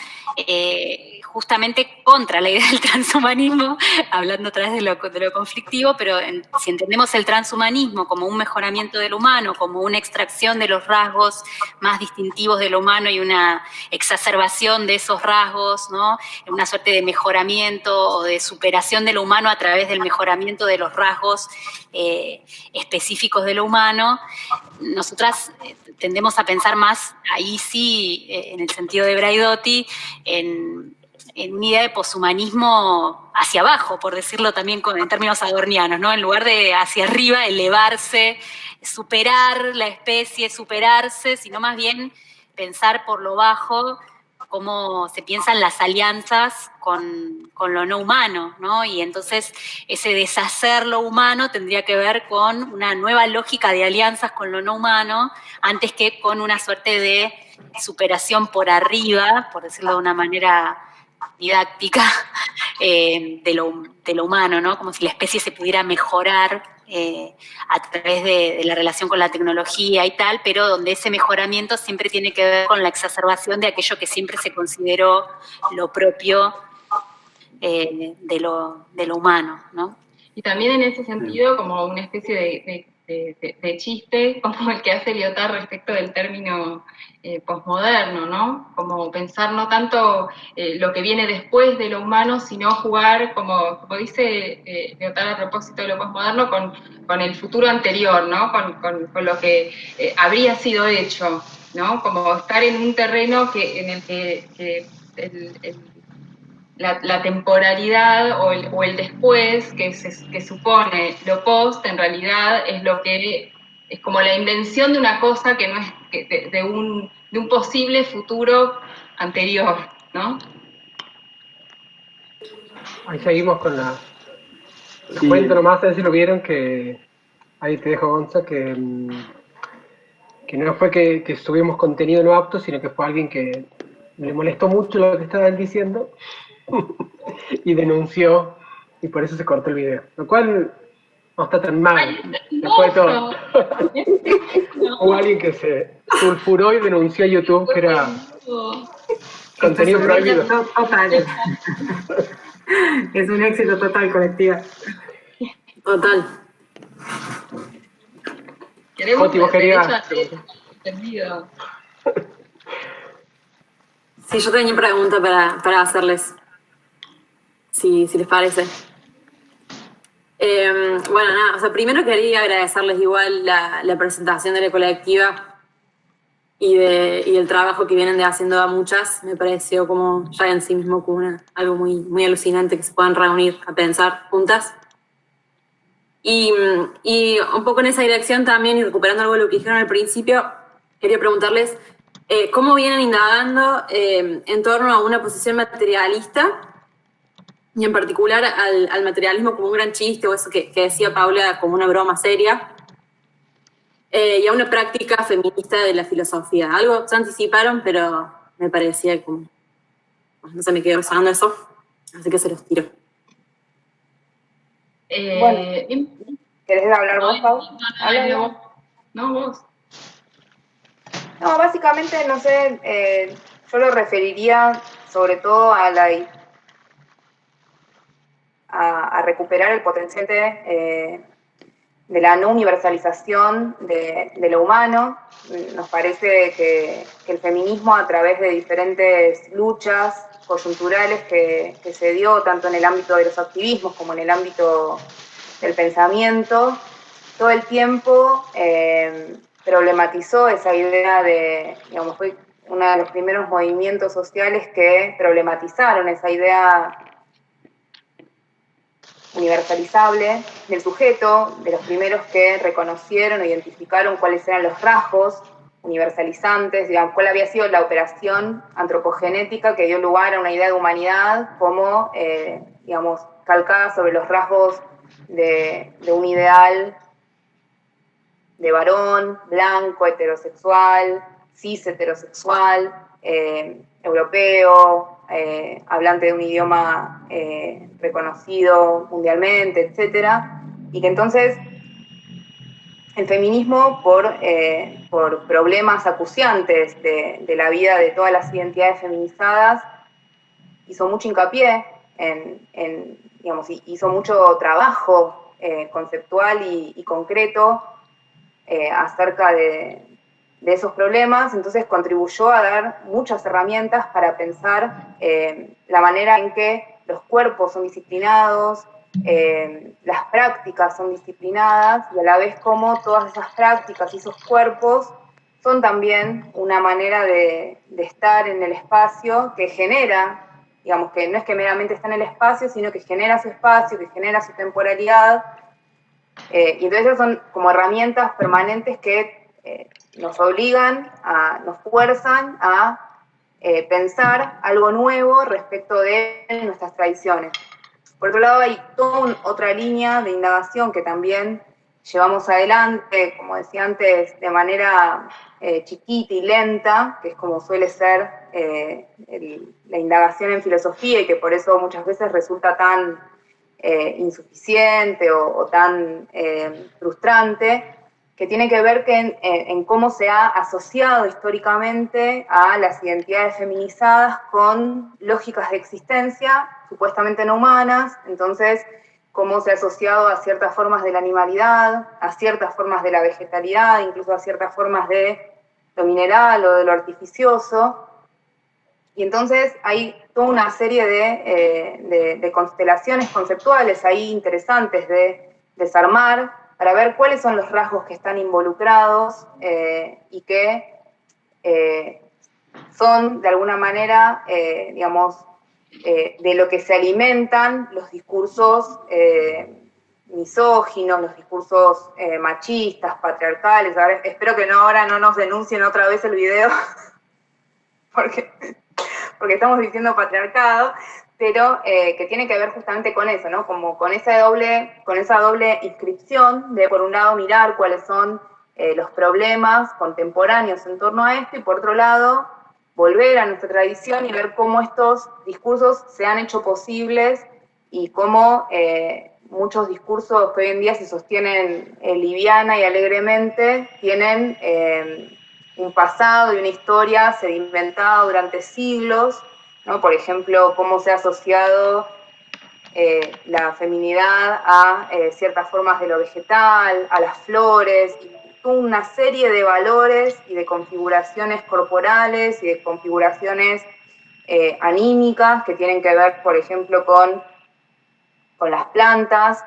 justamente contra la idea del transhumanismo, hablando otra vez de lo conflictivo, pero si entendemos el transhumanismo como un mejoramiento del humano, como una extracción de los rasgos más distintivos del humano y una exacerbación de esos rasgos, ¿no? Una suerte de mejoramiento o de superación de lo humano a través del mejoramiento de los rasgos específicos de lo humano, nosotras tendemos a pensar más, ahí sí, en el sentido de Braidotti, en una idea de poshumanismo hacia abajo, por decirlo también en términos adornianos, ¿no? En lugar de hacia arriba, elevarse, superar la especie, superarse, sino más bien pensar por lo bajo cómo se piensan las alianzas con lo no humano, ¿no? Y entonces ese deshacer lo humano tendría que ver con una nueva lógica de alianzas con lo no humano, antes que con una suerte de superación por arriba, por decirlo de una manera didáctica, de lo humano, ¿no? Como si la especie se pudiera mejorar a través de la relación con la tecnología y tal, pero donde ese mejoramiento siempre tiene que ver con la exacerbación de aquello que siempre se consideró lo propio de lo humano, ¿no? Y también en ese sentido, como una especie de chiste, como el que hace Lyotard respecto del término posmoderno, ¿no? Como pensar no tanto lo que viene después de lo humano, sino jugar, como dice Lyotard a propósito de lo posmoderno, con el futuro anterior, ¿no? Con lo que habría sido hecho, ¿no? Como estar en un terreno en el que la temporalidad o el después que supone lo post, en realidad es lo que es como la invención de una cosa que no es de un posible futuro anterior, ¿no? Ahí seguimos con la... Sí. Cuento nomás, a ver si lo vieron, que ahí te dejo, Gonza, que no fue que subimos contenido no apto, sino que fue alguien que le molestó mucho lo que estaban diciendo y denunció, y por eso se cortó el video, lo cual no está tan mal. Después de todo, hubo alguien que se sulfuró y denunció a YouTube que era contenido prohibido. Total. Es un éxito total, colectiva. Total. Queremos Oti, vos querías... entendido. Sí, yo tenía pregunta para hacerles, si les parece. Bueno, nada, o sea, primero quería agradecerles igual la presentación de la colectiva y del trabajo que vienen haciendo a muchas. Me pareció como ya en sí mismo como algo muy, muy alucinante que se puedan reunir a pensar juntas. Y un poco en esa dirección también, y recuperando algo de lo que dijeron al principio, quería preguntarles cómo vienen indagando en torno a una posición materialista, y en particular al materialismo como un gran chiste, o eso que decía Paula como una broma seria, y a una práctica feminista de la filosofía. Algo se anticiparon, pero me parecía como... No se me quedó usando eso, así que se los tiro. Bueno, ¿querés hablar vos, Pau? No, vos. No, básicamente, no sé, yo lo referiría sobre todo a recuperar el potencial de la no universalización de lo humano. Nos parece que el feminismo, a través de diferentes luchas coyunturales que se dio tanto en el ámbito de los activismos como en el ámbito del pensamiento, todo el tiempo problematizó esa idea de, digamos, fue uno de los primeros movimientos sociales que problematizaron esa idea universalizable del sujeto, de los primeros que reconocieron o identificaron cuáles eran los rasgos universalizantes, digamos, cuál había sido la operación antropogenética que dio lugar a una idea de humanidad como, digamos, calcada sobre los rasgos de un ideal de varón, blanco, heterosexual, cis heterosexual, europeo, hablante de un idioma reconocido mundialmente, etcétera, y que entonces el feminismo, por problemas acuciantes de la vida de todas las identidades feminizadas, hizo mucho hincapié digamos, hizo mucho trabajo conceptual y concreto acerca de esos problemas, entonces contribuyó a dar muchas herramientas para pensar la manera en que los cuerpos son disciplinados, las prácticas son disciplinadas, y a la vez como todas esas prácticas y esos cuerpos son también una manera de estar en el espacio que genera, digamos, que no es que meramente está en el espacio, sino que genera su espacio, que genera su temporalidad, y entonces esas son como herramientas permanentes que nos obligan, nos fuerzan a pensar algo nuevo respecto de nuestras tradiciones. Por otro lado, hay toda otra línea de indagación que también llevamos adelante, como decía antes, de manera chiquita y lenta, que es como suele ser la indagación en filosofía, y que por eso muchas veces resulta tan insuficiente o tan frustrante, que tiene que ver en cómo se ha asociado históricamente a las identidades feminizadas con lógicas de existencia supuestamente no humanas, entonces cómo se ha asociado a ciertas formas de la animalidad, a ciertas formas de la vegetalidad, incluso a ciertas formas de lo mineral o de lo artificioso. Y entonces hay toda una serie de constelaciones conceptuales ahí interesantes de desarmar, para ver cuáles son los rasgos que están involucrados y que son, de alguna manera, digamos, de lo que se alimentan los discursos misóginos, los discursos machistas, patriarcales. A ver, espero que ahora no nos denuncien otra vez el video, porque estamos diciendo patriarcado, pero que tiene que ver justamente con eso, ¿no? Como con esa doble inscripción de, por un lado, mirar cuáles son los problemas contemporáneos en torno a esto, y por otro lado, volver a nuestra tradición y ver cómo estos discursos se han hecho posibles y cómo muchos discursos que hoy en día se sostienen liviana y alegremente tienen un pasado y una historia sedimentada durante siglos, ¿no? Por ejemplo, cómo se ha asociado la feminidad a ciertas formas de lo vegetal, a las flores, y una serie de valores y de configuraciones corporales y de configuraciones anímicas que tienen que ver, por ejemplo, con las plantas,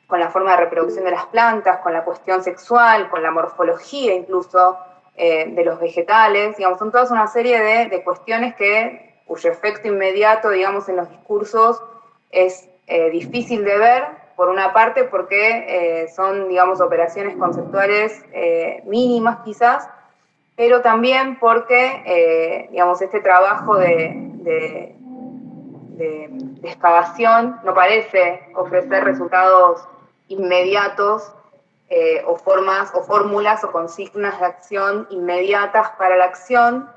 con la forma de reproducción de las plantas, con la cuestión sexual, con la morfología incluso de los vegetales. Digamos, son todas una serie de cuestiones cuyo efecto inmediato, digamos, en los discursos es difícil de ver, por una parte porque son, digamos, operaciones conceptuales mínimas quizás, pero también porque, digamos, este trabajo de excavación no parece ofrecer resultados inmediatos o formas o fórmulas o consignas de acción inmediatas para la acción,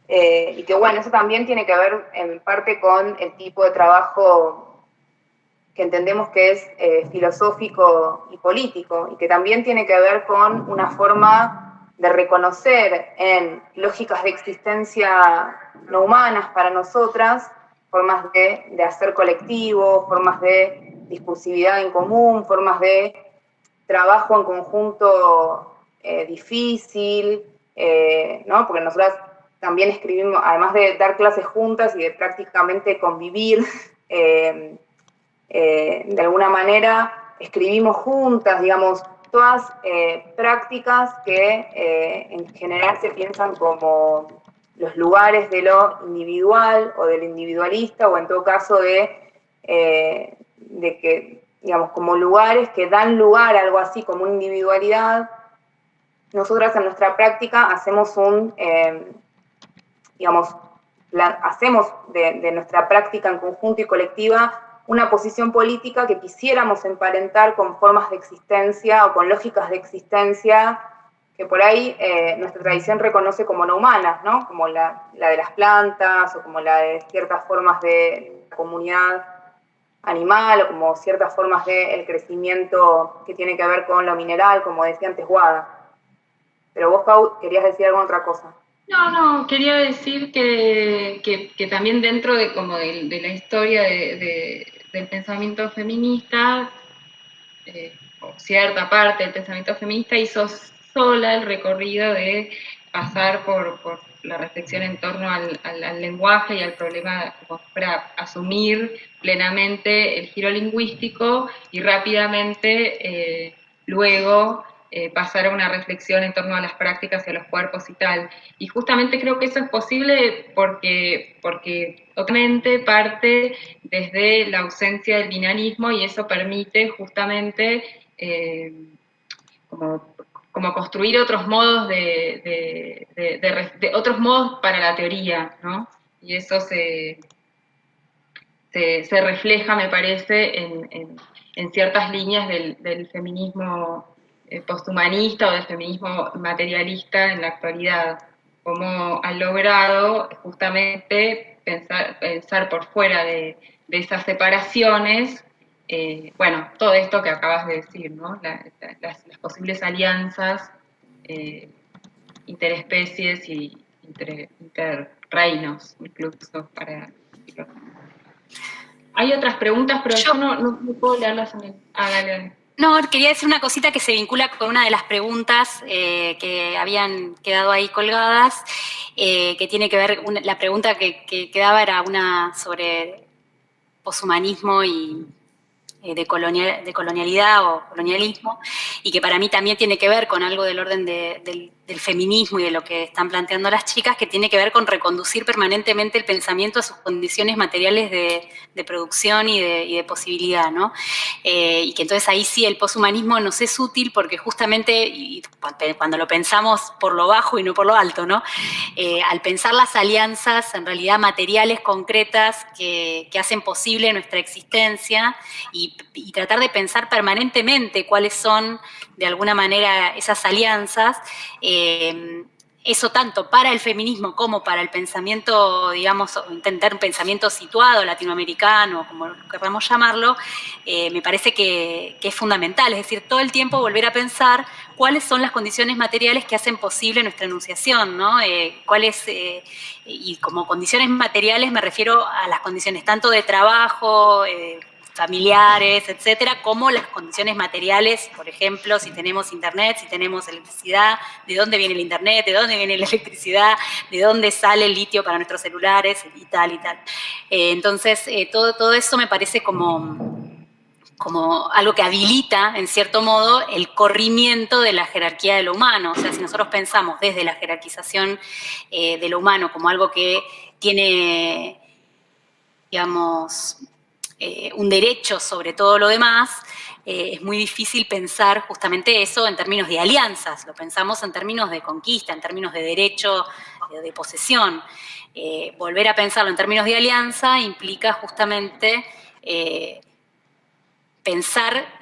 y que bueno, eso también tiene que ver en parte con el tipo de trabajo que entendemos que es filosófico y político, y que también tiene que ver con una forma de reconocer en lógicas de existencia no humanas para nosotras, formas de hacer colectivo, formas de discursividad en común, formas de trabajo en conjunto difícil, ¿no? Porque nosotras también escribimos, además de dar clases juntas y de prácticamente convivir, de alguna manera escribimos juntas, digamos, todas prácticas que en general se piensan como los lugares de lo individual o del individualista, o en todo caso de que, digamos, como lugares que dan lugar a algo así como una individualidad. Nosotras en nuestra práctica hacemos hacemos de nuestra práctica en conjunto y colectiva una posición política que quisiéramos emparentar con formas de existencia o con lógicas de existencia que por ahí nuestra tradición reconoce como no humanas, ¿no? Como la de las plantas, o como la de ciertas formas de comunidad animal, o como ciertas formas del crecimiento que tiene que ver con lo mineral, como decía antes Guada. Pero vos, Pau, querías decir alguna otra cosa. No, quería decir que también dentro de la historia del pensamiento feminista, o cierta parte del pensamiento feminista hizo sola el recorrido de pasar por la reflexión en torno al lenguaje y al problema, para asumir plenamente el giro lingüístico y rápidamente luego pasar a una reflexión en torno a las prácticas y a los cuerpos y tal. Y justamente creo que eso es posible porque obviamente parte desde la ausencia del binarismo, y eso permite justamente como construir otros modos otros modos para la teoría, ¿no? Y eso se refleja, me parece, en ciertas líneas del feminismo posthumanista o del feminismo materialista en la actualidad, como han logrado justamente pensar por fuera de esas separaciones, todo esto que acabas de decir, ¿no? Las posibles alianzas interespecies y interreinos, incluso, para decirlo. Hay otras preguntas, pero yo no puedo leerlas en el... dale. No, quería decir una cosita que se vincula con una de las preguntas que habían quedado ahí colgadas, que tiene que ver, la pregunta que quedaba era una sobre poshumanismo y de colonialidad o colonialismo, y que para mí también tiene que ver con algo del orden del feminismo y de lo que están planteando las chicas, que tiene que ver con reconducir permanentemente el pensamiento a sus condiciones materiales de producción y de posibilidad, ¿no? Y que entonces ahí sí el poshumanismo nos es útil porque justamente, y cuando lo pensamos por lo bajo y no por lo alto, ¿no? Al pensar las alianzas en realidad materiales concretas que hacen posible nuestra existencia, y tratar de pensar permanentemente cuáles son, de alguna manera, esas alianzas, eso tanto para el feminismo como para el pensamiento, digamos, intentar un pensamiento situado, latinoamericano, como queramos llamarlo, me parece que es fundamental, es decir, todo el tiempo volver a pensar cuáles son las condiciones materiales que hacen posible nuestra enunciación, ¿no? Y como condiciones materiales me refiero a las condiciones tanto de trabajo, familiares, etcétera, como las condiciones materiales, por ejemplo, si tenemos internet, si tenemos electricidad, de dónde viene el internet, de dónde viene la electricidad, de dónde sale el litio para nuestros celulares, y tal, y tal. Entonces, todo eso me parece como algo que habilita, en cierto modo, el corrimiento de la jerarquía de lo humano. O sea, si nosotros pensamos desde la jerarquización de lo humano como algo que tiene, digamos, un derecho sobre todo lo demás, es muy difícil pensar justamente eso en términos de alianzas, lo pensamos en términos de conquista, en términos de derecho, de posesión. Volver a pensarlo en términos de alianza implica justamente pensar,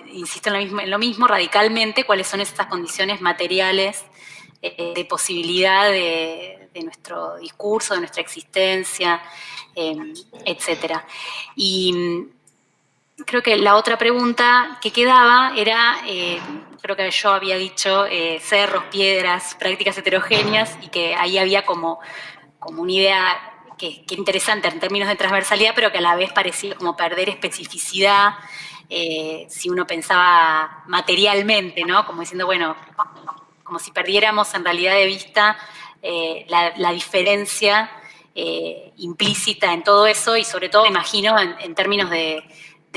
insisto en lo mismo, radicalmente cuáles son estas condiciones materiales de posibilidad de nuestro discurso, de nuestra existencia, etcétera. Y creo que la otra pregunta que quedaba era, creo que yo había dicho cerros, piedras, prácticas heterogéneas, y que ahí había como una idea que interesante en términos de transversalidad, pero que a la vez parecía como perder especificidad si uno pensaba materialmente, ¿no? Como diciendo, bueno, como si perdiéramos en realidad de vista la diferencia implícita en todo eso, y sobre todo, me imagino, en términos de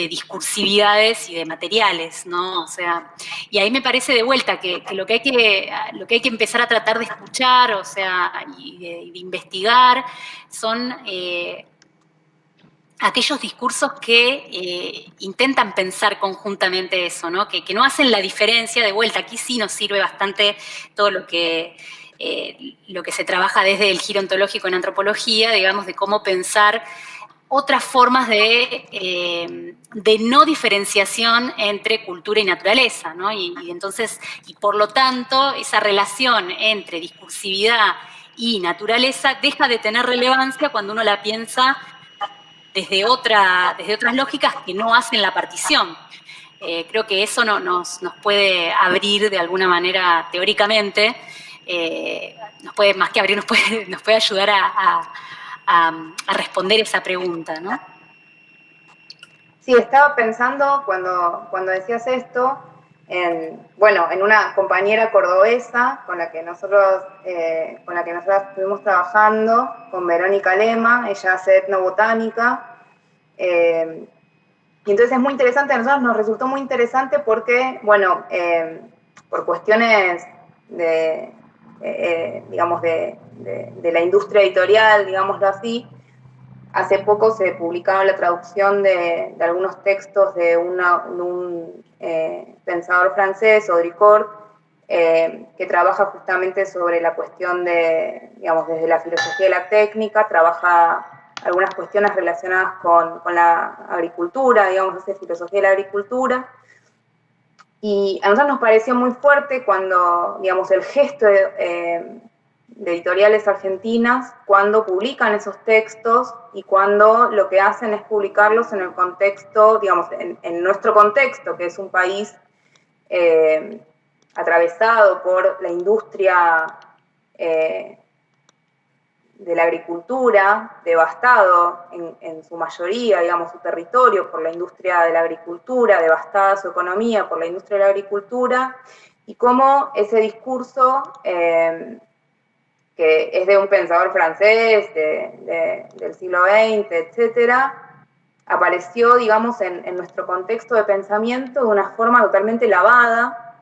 discursividades y de materiales, ¿no? O sea, y ahí me parece de vuelta que lo que hay que empezar a tratar de escuchar, o sea, y de investigar, son aquellos discursos que intentan pensar conjuntamente eso, ¿no? Que no hacen la diferencia, de vuelta, aquí sí nos sirve bastante todo lo que se trabaja desde el giro ontológico en antropología, digamos, de cómo pensar otras formas de no diferenciación entre cultura y naturaleza, ¿no? Y entonces, y por lo tanto, esa relación entre discursividad y naturaleza deja de tener relevancia cuando uno la piensa desde otras lógicas que no hacen la partición. Creo que eso nos puede abrir de alguna manera, teóricamente, más que abrir, nos puede ayudar a responder esa pregunta, ¿no? Sí, estaba pensando cuando decías esto, en una compañera cordobesa con la que nosotros estuvimos trabajando, con Verónica Lema. Ella hace etnobotánica, y entonces es muy interesante, a nosotros nos resultó muy interesante porque, por cuestiones digamos, de la industria editorial, digámoslo así, hace poco se publicaron la traducción de algunos textos de un pensador francés, Audrey Court, que trabaja justamente sobre la cuestión de, digamos, desde la filosofía de la técnica, trabaja algunas cuestiones relacionadas con la agricultura, digamos, hace filosofía de la agricultura. Y a nosotros nos pareció muy fuerte cuando, digamos, el gesto de editoriales argentinas, cuando publican esos textos y cuando lo que hacen es publicarlos en el contexto, digamos, en nuestro contexto, que es un país atravesado por la industria de la agricultura, devastado en su mayoría, digamos, su territorio por la industria de la agricultura, devastada su economía por la industria de la agricultura, y cómo ese discurso, que es de un pensador francés del siglo XX, etcétera, apareció, digamos, en nuestro contexto de pensamiento de una forma totalmente lavada,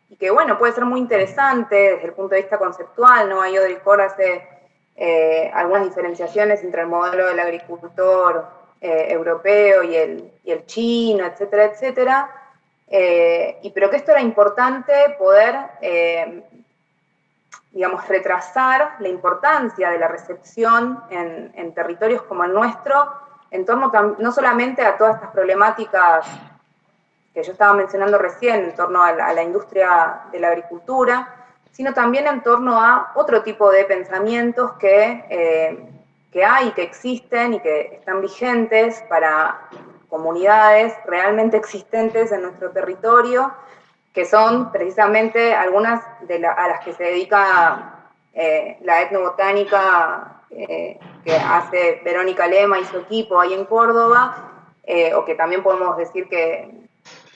y que, bueno, puede ser muy interesante desde el punto de vista conceptual, ¿no? Ahí Audrey Court hace algunas diferenciaciones entre el modelo del agricultor europeo y el chino, etcétera, etcétera, pero que esto era importante poder, digamos, retrasar la importancia de la recepción en territorios como el nuestro, en torno no solamente a todas estas problemáticas que yo estaba mencionando recién, en torno a la industria de la agricultura, sino también en torno a otro tipo de pensamientos que hay, que existen y que están vigentes para comunidades realmente existentes en nuestro territorio, que son precisamente algunas a las que se dedica la etnobotánica que hace Verónica Lema y su equipo ahí en Córdoba, o que también podemos decir que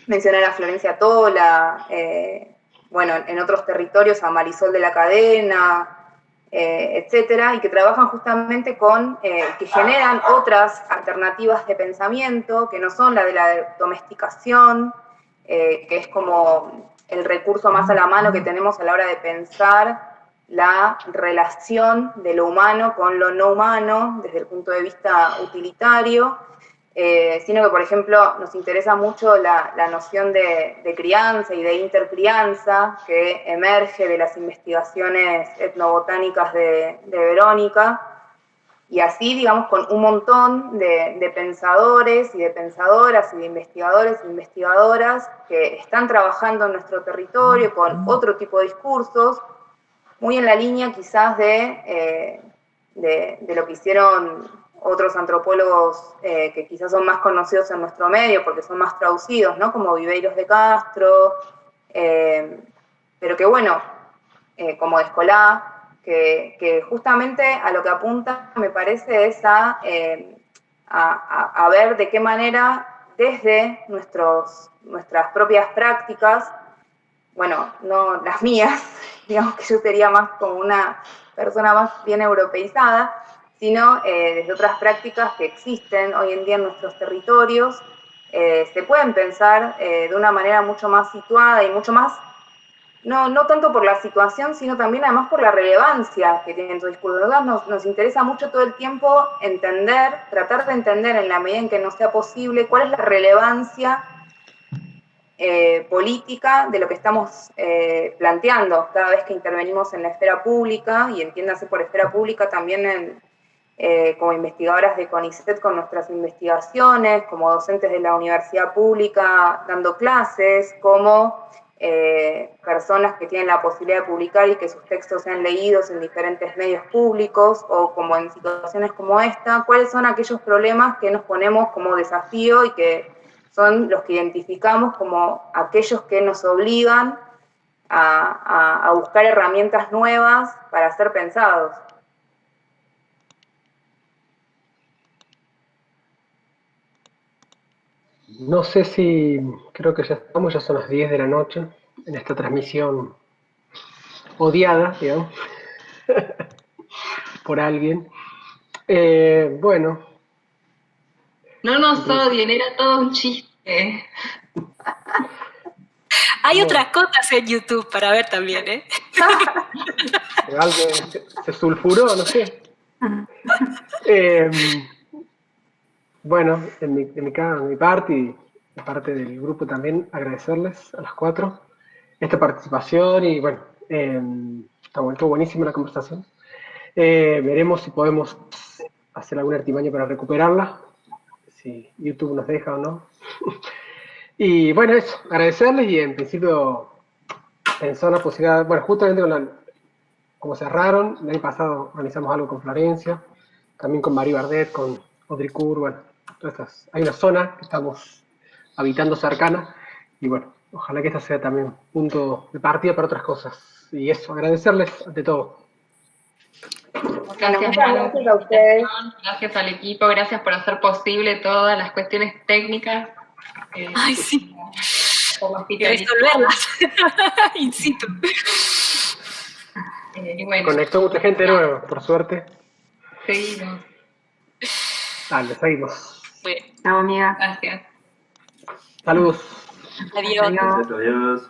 mencionar a Florencia Tola, en otros territorios a Marisol de la Cadena, etcétera, y que trabajan justamente que generan otras alternativas de pensamiento, que no son la de la domesticación, que es como el recurso más a la mano que tenemos a la hora de pensar la relación de lo humano con lo no humano desde el punto de vista utilitario, sino que, por ejemplo, nos interesa mucho la noción de crianza y de intercrianza que emerge de las investigaciones etnobotánicas de Verónica, y así, digamos, con un montón de pensadores y de pensadoras y de investigadores e investigadoras que están trabajando en nuestro territorio con otro tipo de discursos, muy en la línea quizás de lo que hicieron otros antropólogos que quizás son más conocidos en nuestro medio porque son más traducidos, ¿no? Como Viveiros de Castro, pero que, bueno, como Descolá, que justamente a lo que apunta, me parece, es a ver de qué manera desde nuestras propias prácticas, bueno, no las mías, digamos que yo sería más como una persona más bien europeizada, sino desde otras prácticas que existen hoy en día en nuestros territorios, se pueden pensar de una manera mucho más situada y mucho más, no tanto por la situación, sino también además por la relevancia que tiene tu discurso. Nos interesa mucho todo el tiempo entender, tratar de entender en la medida en que nos sea posible cuál es la relevancia política de lo que estamos planteando cada vez que intervenimos en la esfera pública, y entiéndase por esfera pública también como investigadoras de CONICET con nuestras investigaciones, como docentes de la universidad pública dando clases, como personas que tienen la posibilidad de publicar y que sus textos sean leídos en diferentes medios públicos, o como en situaciones como esta, cuáles son aquellos problemas que nos ponemos como desafío y que son los que identificamos como aquellos que nos obligan a buscar herramientas nuevas para ser pensados. No sé si, creo que ya estamos, ya son las 10 de la noche, en esta transmisión odiada, digamos, por alguien. Bueno. No nos odien, era todo un chiste. Hay otras cosas en YouTube para ver también, ¿eh? Alguien se sulfuró, no sé. Bueno, en mi parte y de parte del grupo también, agradecerles a las 4 esta participación y bueno, estuvo buenísima la conversación. Veremos si podemos hacer alguna artimaña para recuperarla, si YouTube nos deja o no. Y bueno, eso, agradecerles y en principio pensar la posibilidad, bueno, justamente como cerraron, el año pasado organizamos algo con Florencia, también con Marie Bardet, con Audrey Kur, bueno, hay una zona que estamos habitando cercana y bueno, ojalá que esta sea también punto de partida para otras cosas. Y eso, agradecerles ante todo. Gracias, gracias a ustedes. Gracias al equipo, gracias por hacer posible todas las cuestiones técnicas. Ay, sí. Y resolverlas in situ. Bueno. Conectó mucha gente nueva, por suerte. Seguimos. Dale, seguimos. Chao, amiga. Gracias. Saludos. Adiós. Adiós.